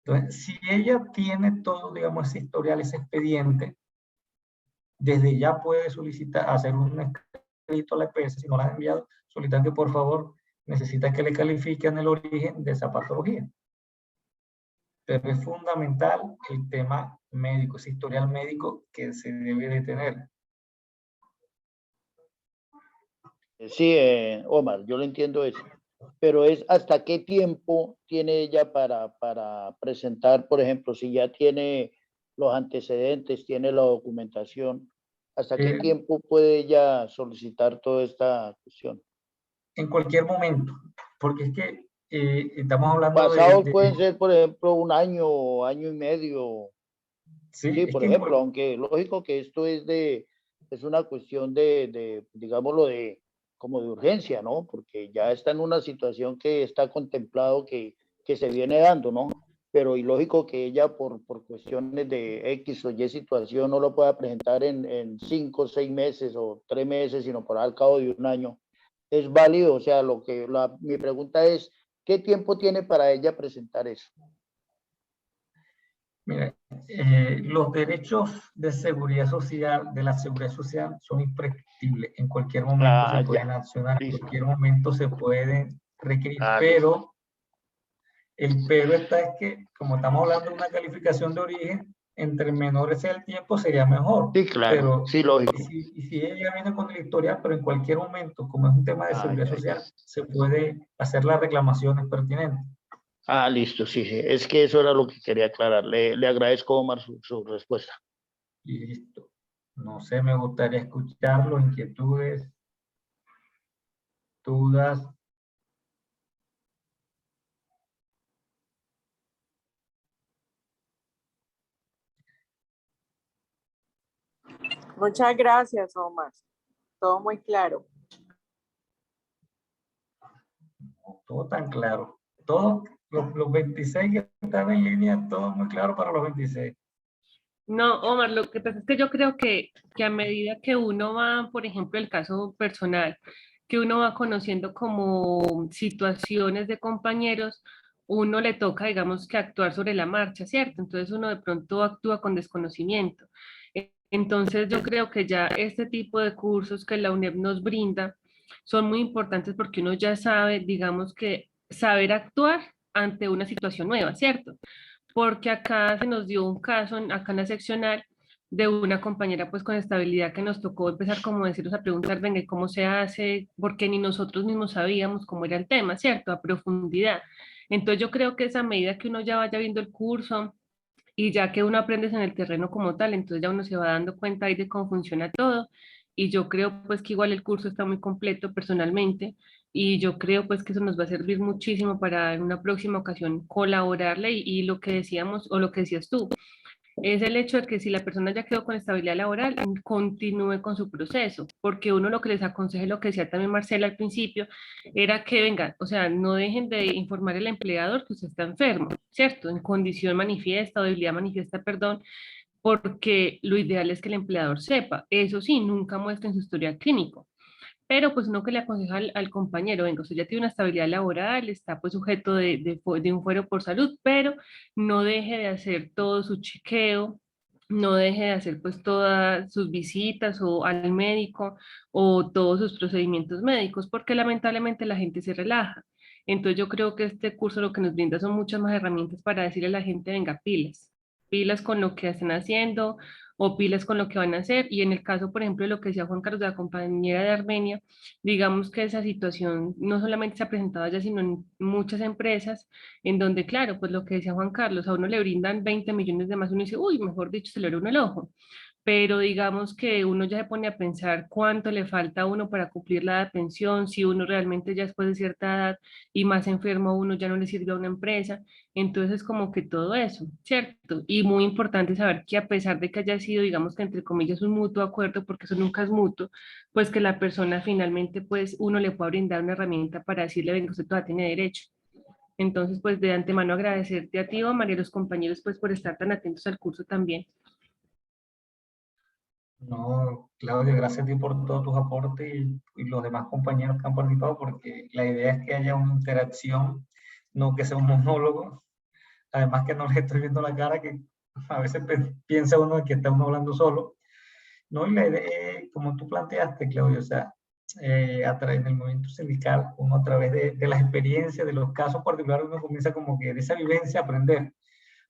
Entonces, si ella tiene todo, digamos, ese historial, ese expediente, desde ya puede solicitar, hacer un escrito a la EPS, si no la han enviado, solicitar que por favor necesita que le califiquen el origen de esa patología. Pero es fundamental el tema médico, ese historial médico que se debe de tener. Sí, Omar, yo lo entiendo eso. Pero es hasta qué tiempo tiene ella para presentar, por ejemplo, si ya tiene los antecedentes, tiene la documentación, ¿Hasta qué tiempo puede ella solicitar toda esta cuestión? En cualquier momento, porque es que estamos hablando pasados pueden ser, por ejemplo, un año, año y medio. Sí, por ejemplo, aunque lógico que esto es una cuestión digámoslo, como de urgencia, ¿no? Porque ya está en una situación que está contemplado que se viene dando, ¿no? Pero y lógico que ella por cuestiones de X o Y situación no lo pueda presentar en 5 o 6 meses o 3 meses, sino por al cabo de un año. Es válido, o sea, mi pregunta es, ¿qué tiempo tiene para ella presentar eso? Mira, los derechos de seguridad social, de la seguridad social, son imprescriptibles. En cualquier momento se pueden accionar, en cualquier momento se pueden requerir, pero el pero está es que, como estamos hablando de una calificación de origen, entre menores sea el tiempo sería mejor. Sí, claro, pero, sí, lógico. Y si ella viene con el historial, pero en cualquier momento, como es un tema de seguridad social, se puede hacer las reclamaciones pertinentes. Listo, sí, es que eso era lo que quería aclarar. Le agradezco, Omar, su respuesta. Listo. No sé, me gustaría escucharlo, inquietudes, dudas. Muchas gracias, Omar. Todo muy claro. Todo tan claro. Todos los 26 que están en línea, todo muy claro para los 26. No, Omar, lo que pasa es que yo creo que a medida que uno va, por ejemplo, el caso personal, que uno va conociendo como situaciones de compañeros, uno le toca, digamos, que actuar sobre la marcha, ¿cierto? Entonces uno de pronto actúa con desconocimiento. Entonces yo creo que ya este tipo de cursos que la UNED nos brinda son muy importantes porque uno ya sabe, digamos, que saber actuar ante una situación nueva, ¿cierto? Porque acá se nos dio un caso, acá en la seccional, de una compañera pues con estabilidad que nos tocó empezar como decirnos a preguntar, venga, ¿cómo se hace? Porque ni nosotros mismos sabíamos cómo era el tema, ¿cierto? A profundidad. Entonces yo creo que esa medida que uno ya vaya viendo el curso y ya que uno aprende en el terreno como tal, entonces ya uno se va dando cuenta ahí de cómo funciona todo. Y yo creo pues que igual el curso está muy completo personalmente y yo creo pues que eso nos va a servir muchísimo para en una próxima ocasión colaborarle y lo que decíamos o lo que decías tú, es el hecho de que si la persona ya quedó con estabilidad laboral, continúe con su proceso, porque uno lo que les aconseja, lo que decía también Marcela al principio, era que vengan, o sea, no dejen de informar al empleador que usted está enfermo, ¿cierto? En condición manifiesta o debilidad manifiesta, perdón, porque lo ideal es que el empleador sepa, eso sí, nunca muestren su historial clínico. Pero pues uno que le aconseja al compañero, venga, usted ya tiene una estabilidad laboral, está pues sujeto de un fuero por salud, pero no deje de hacer todo su chequeo, no deje de hacer pues todas sus visitas o al médico o todos sus procedimientos médicos, porque lamentablemente la gente se relaja. Entonces yo creo que este curso lo que nos brinda son muchas más herramientas para decirle a la gente, venga, pilas, pilas con lo que están haciendo o pilas con lo que van a hacer. Y en el caso, por ejemplo, de lo que decía Juan Carlos, de la compañera de Armenia, digamos que esa situación no solamente se ha presentado allá, sino en muchas empresas, en donde, claro, pues lo que decía Juan Carlos, a uno le brindan 20 millones de más, uno dice, uy, mejor dicho, se le abre uno el ojo. Pero digamos que uno ya se pone a pensar cuánto le falta a uno para cumplir la edad de pensión, si uno realmente ya después de cierta edad y más enfermo a uno ya no le sirve a una empresa. Entonces, como que todo eso, ¿cierto? Y muy importante saber que a pesar de que haya sido, digamos que entre comillas, un mutuo acuerdo, porque eso nunca es mutuo, pues que la persona finalmente, pues uno le pueda brindar una herramienta para decirle, venga, usted todavía tiene derecho. Entonces, pues de antemano agradecerte a ti, Omar, y a los compañeros, pues por estar tan atentos al curso también. No, Claudia, gracias a ti por todos tus aportes y los demás compañeros que han participado, porque la idea es que haya una interacción, no que sea un monólogo. Además que no le estoy viendo la cara, que a veces piensa uno que está uno hablando solo. No, y la idea, como tú planteaste, Claudia, o sea, a través del movimiento sindical, uno a través de las experiencias, de los casos particulares, uno comienza como que de esa vivencia a aprender.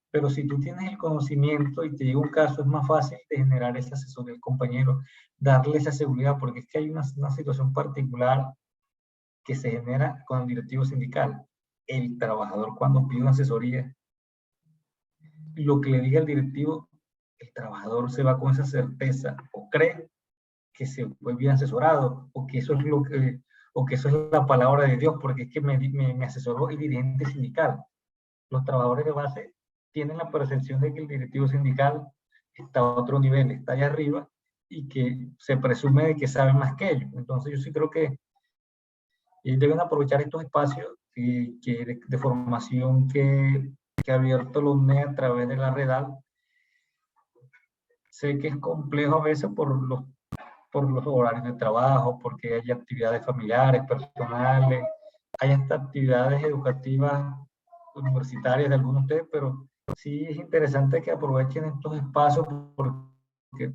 Pero si tú tienes el conocimiento y te llega un caso, es más fácil de generar esa asesoría al compañero, darle esa seguridad, porque es que hay una situación particular que se genera con el directivo sindical. El trabajador cuando pide una asesoría, lo que le diga el directivo, el trabajador se va con esa certeza, o cree que se fue bien asesorado, o que eso es o que eso es la palabra de Dios, porque es que me asesoró el dirigente sindical. Los trabajadores de base tienen la percepción de que el directivo sindical está a otro nivel, está allá arriba, y que se presume de que saben más que ellos. Entonces yo sí creo que deben aprovechar estos espacios de formación que ha abierto la UNED a través de la Redal. Sé que es complejo a veces por los horarios de trabajo, porque hay actividades familiares, personales, hay hasta actividades educativas universitarias de algunos de ustedes, pero sí es interesante que aprovechen estos espacios porque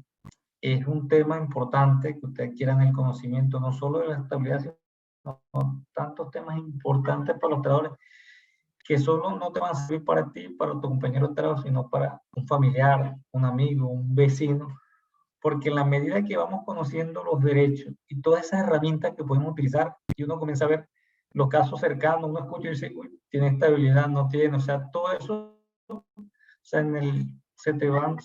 es un tema importante que ustedes quieran el conocimiento, no solo de la estabilidad, sino tantos temas importantes para los trabajadores que solo no te van a servir para ti, para tu compañero de trabajo, sino para un familiar, un amigo, un vecino, porque en la medida que vamos conociendo los derechos y todas esas herramientas que podemos utilizar, y uno comienza a ver los casos cercanos, uno escucha y dice, uy, tiene estabilidad, no tiene, o sea, todo eso, o sea, se te van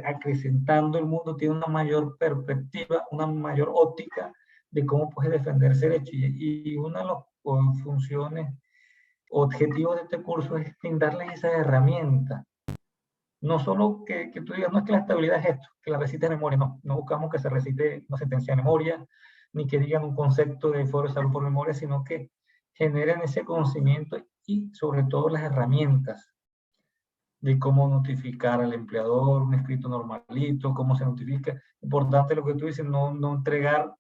acrecentando el mundo, tiene una mayor perspectiva, una mayor óptica de cómo puedes defender ese derecho. Y una de las funciones, objetivos de este curso es brindarles esa herramienta. No solo que tú digas, no es que la estabilidad es esto, que la recites de memoria, no buscamos que se recite una sentencia de memoria, ni que digan un concepto de foro de salud por memoria, sino que generen ese conocimiento y sobre todo las herramientas de cómo notificar al empleador, un escrito normalito, cómo se notifica. Importante lo que tú dices, no entregar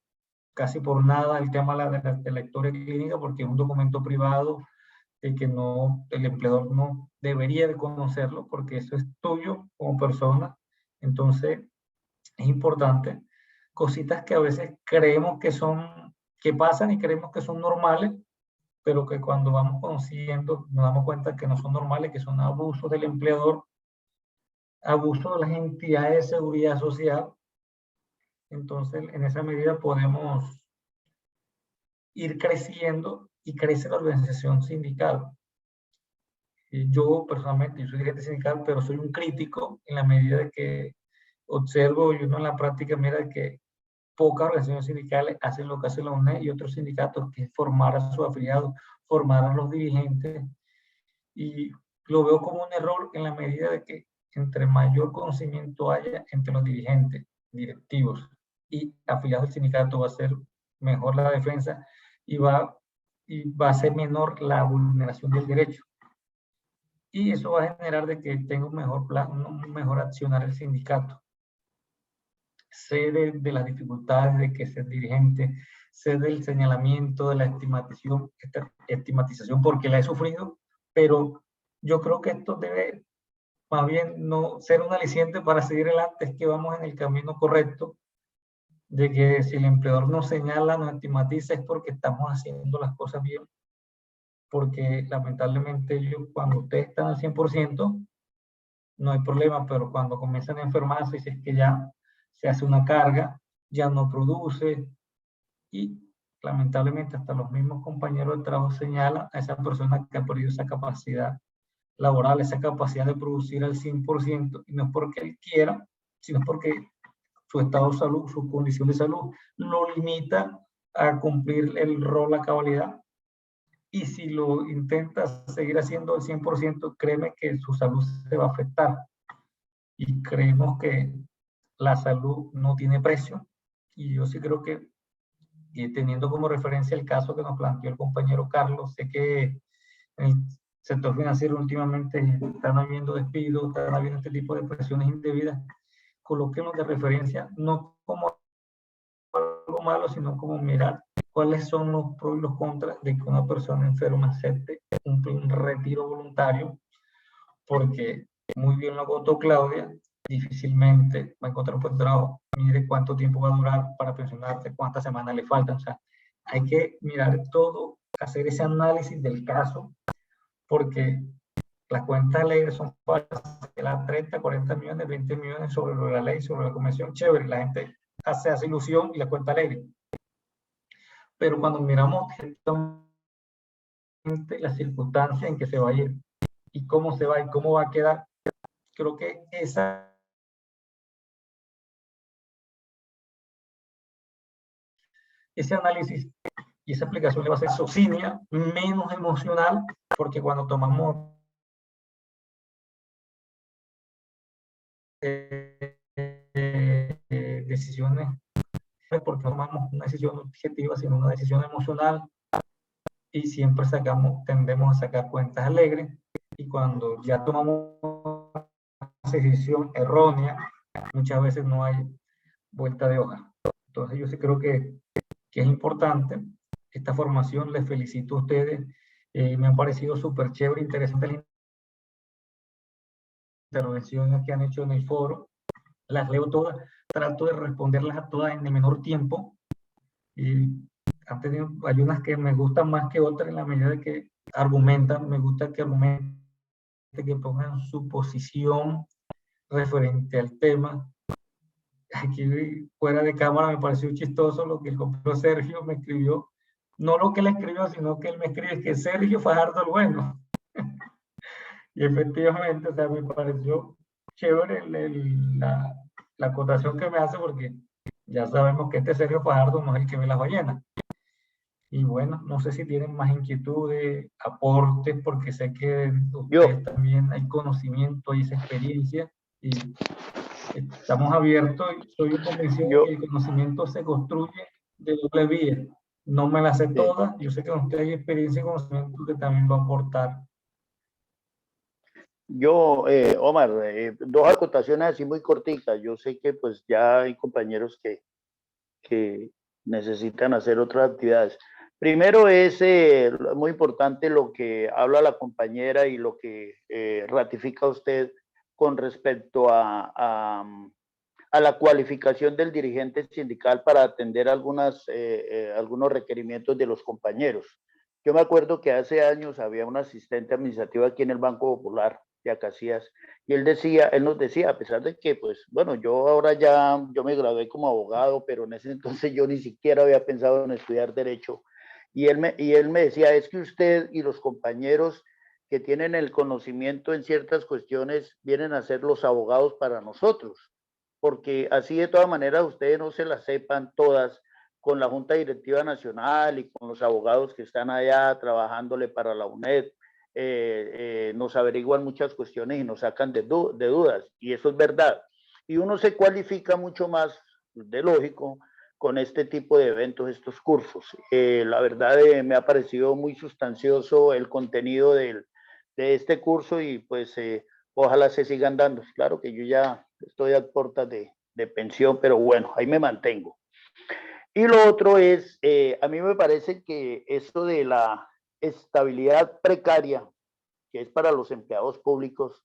casi por nada el tema de la historia clínica, porque es un documento privado que el empleador no debería de conocerlo, porque eso es tuyo como persona. Entonces, es importante. Cositas que a veces creemos que pasan y creemos que son normales, pero que cuando vamos conociendo nos damos cuenta que no son normales, que son abusos del empleador, abusos de las entidades de seguridad social. Entonces, en esa medida podemos ir creciendo y crece la organización sindical. Yo personalmente, yo soy dirigente sindical, pero soy un crítico en la medida de que observo y uno en la práctica mira que pocas organizaciones sindicales hacen lo que hace la UNED y otros sindicatos, que es formar a sus afiliados, formar a los dirigentes. Y lo veo como un error en la medida de que entre mayor conocimiento haya entre los dirigentes, directivos y afiliados del sindicato, va a ser mejor la defensa y va a ser menor la vulneración del derecho. Y eso va a generar de que tenga un mejor plan, un mejor accionar el sindicato. Sé de las dificultades de que ser dirigente, sé del señalamiento, de la estigmatización, porque la he sufrido, pero yo creo que esto debe más bien no ser un aliciente para seguir adelante, es que vamos en el camino correcto, de que si el empleador nos señala, nos estigmatiza, es porque estamos haciendo las cosas bien, porque lamentablemente cuando ustedes están al 100%, no hay problema, pero cuando comienzan a enfermarse, si es que ya se hace una carga, ya no produce, y lamentablemente hasta los mismos compañeros de trabajo señalan a esa persona que ha perdido esa capacidad laboral, esa capacidad de producir al 100%, y no es porque él quiera, sino porque su estado de salud, su condición de salud, lo limita a cumplir el rol a cabalidad. Y si lo intenta seguir haciendo al 100%, créeme que su salud se va a afectar. Y creemos que la salud no tiene precio. Y yo sí creo que, teniendo como referencia el caso que nos planteó el compañero Carlos, sé que en el sector financiero últimamente están habiendo despidos, están habiendo este tipo de presiones indebidas. Coloquemos de referencia, no como algo malo, sino como mirar cuáles son los pros y los contras de que una persona enferma acepte un retiro voluntario, porque muy bien lo contó Claudia, difícilmente va a encontrar un puesto de trabajo. Mire cuánto tiempo va a durar para pensionarse, cuántas semanas le faltan. O sea, hay que mirar todo, hacer ese análisis del caso, porque las cuentas alegres son para 30, 40 millones, 20 millones sobre lo de la ley, sobre la convención, chévere, la gente hace ilusión y la cuenta alegre. Pero cuando miramos las circunstancias en que se va a ir y cómo se va y cómo va a quedar, creo que esa ese análisis y esa aplicación le va a ser socinia, menos emocional, porque cuando tomamos decisiones, porque no tomamos una decisión objetiva, sino una decisión emocional, y siempre tendemos a sacar cuentas alegres, y cuando ya tomamos una decisión errónea, muchas veces no hay vuelta de hoja. Entonces yo sí creo que es importante esta formación. Les felicito a ustedes, me han parecido súper chévere, interesante las intervenciones que han hecho en el foro, las leo todas, trato de responderlas a todas en el menor tiempo, y hay unas que me gustan más que otras en la medida de que argumentan, me gusta que argumenten, que pongan su posición referente al tema. Aquí fuera de cámara me pareció chistoso lo que el compañero Sergio me escribió, no lo que él escribió, sino que él me escribe que Sergio Fajardo el bueno. Y efectivamente, o sea, me pareció chévere la acotación que me hace, porque ya sabemos que este Sergio Fajardo no es el que ve las ballenas. Y bueno, no sé si tienen más inquietudes, aportes, porque sé que ustedes también hay conocimiento, hay esa experiencia, y estamos abiertos. Y soy un convencido que el conocimiento se construye de doble vía. No me las sé todas, yo sé que usted hay experiencia y conocimiento que también va a aportar. Yo, Omar, dos acotaciones así muy corticas. Yo sé que pues ya hay compañeros que necesitan hacer otras actividades. Primero es muy importante lo que habla la compañera y lo que ratifica usted con respecto a la cualificación del dirigente sindical para atender algunos requerimientos de los compañeros. Yo me acuerdo que hace años había un asistente administrativo aquí en el Banco Popular de Acacias, y él nos decía, a pesar de que, pues, bueno, yo me gradué como abogado, pero en ese entonces yo ni siquiera había pensado en estudiar Derecho, y él me decía, es que usted y los compañeros que tienen el conocimiento en ciertas cuestiones vienen a ser los abogados para nosotros, porque así de todas maneras ustedes no se las sepan todas con la Junta Directiva Nacional y con los abogados que están allá trabajándole para la UNED, nos averiguan muchas cuestiones y nos sacan de dudas, y eso es verdad. Y uno se cualifica mucho más, de lógico, con este tipo de eventos, estos cursos. La verdad me ha parecido muy sustancioso el contenido de este curso, y pues ojalá se sigan dando. Claro que yo ya estoy a puertas de pensión, pero bueno, ahí me mantengo. Y lo otro es, a mí me parece que esto de la estabilidad precaria, que es para los empleados públicos,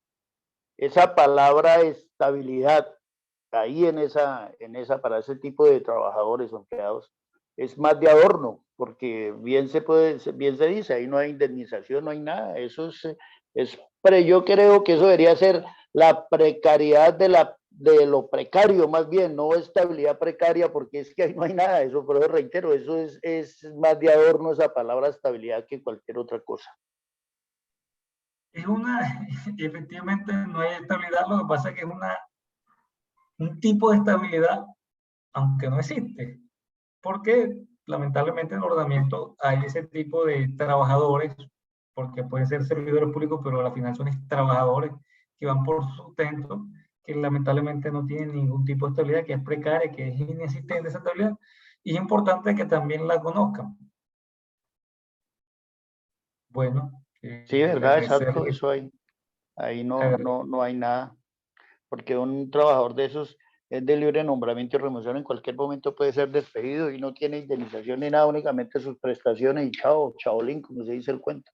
esa palabra estabilidad, ahí para ese tipo de trabajadores o empleados, es más de adorno, porque bien se dice, ahí no hay indemnización, no hay nada, eso pero yo creo que eso debería ser la precariedad de lo precario, más bien, no estabilidad precaria, porque es que ahí no hay nada, eso, pero reitero, eso es más de adorno esa palabra estabilidad que cualquier otra cosa. Efectivamente no hay estabilidad, lo que pasa es que es un tipo de estabilidad, aunque no existe, porque lamentablemente en el ordenamiento hay ese tipo de trabajadores, porque pueden ser servidores públicos, pero al final son trabajadores que van por sustento, que lamentablemente no tienen ningún tipo de estabilidad, que es precaria, que es inexistente esa estabilidad, y es importante que también la conozcan. Bueno. Sí, verdad, exacto, eso ahí no hay nada, porque un trabajador de esos es de libre nombramiento y remoción, en cualquier momento puede ser despedido y no tiene indemnización ni nada, únicamente sus prestaciones y chao, chaolín, como se dice el cuento.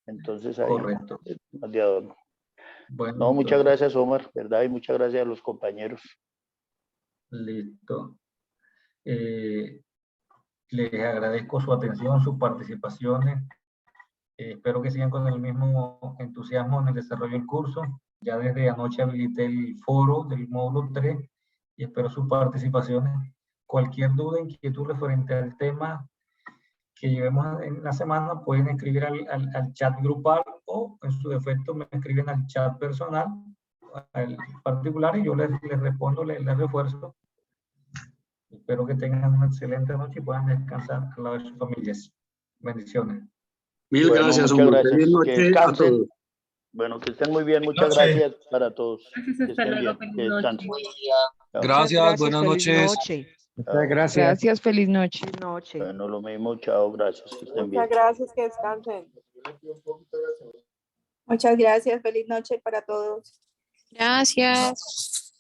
Entonces ahí correcto. Más de adorno. Bueno, no, muchas gracias, Omar, ¿verdad? Y muchas gracias a los compañeros. Listo. Les agradezco su atención, sus participaciones. Espero que sigan con el mismo entusiasmo en el desarrollo del curso. Ya desde anoche habilité el foro del módulo 3 y espero sus participaciones. Cualquier duda, inquietud referente al tema que llevemos en la semana, pueden escribir al chat grupal, o en su defecto me escriben al chat personal, al particular, y yo les respondo, les refuerzo Espero que tengan una excelente noche y puedan descansar al lado de sus familias. Bendiciones. Mil Bueno, gracias, muchas hombre. gracias. Feliz Que noche a descansen. todos. Bueno, que estén muy bien. Muchas Noche. gracias para todos. Gracias, Que hasta estén luego, bien. feliz Que noche. descansen. Chao. Gracias, buenas feliz noches. noche. Muchas gracias. Gracias, feliz noche. Noche. Bueno, lo mismo. Chao. Gracias. Que estén bien. Muchas gracias, que descansen. Muchas gracias, feliz noche para todos. Gracias.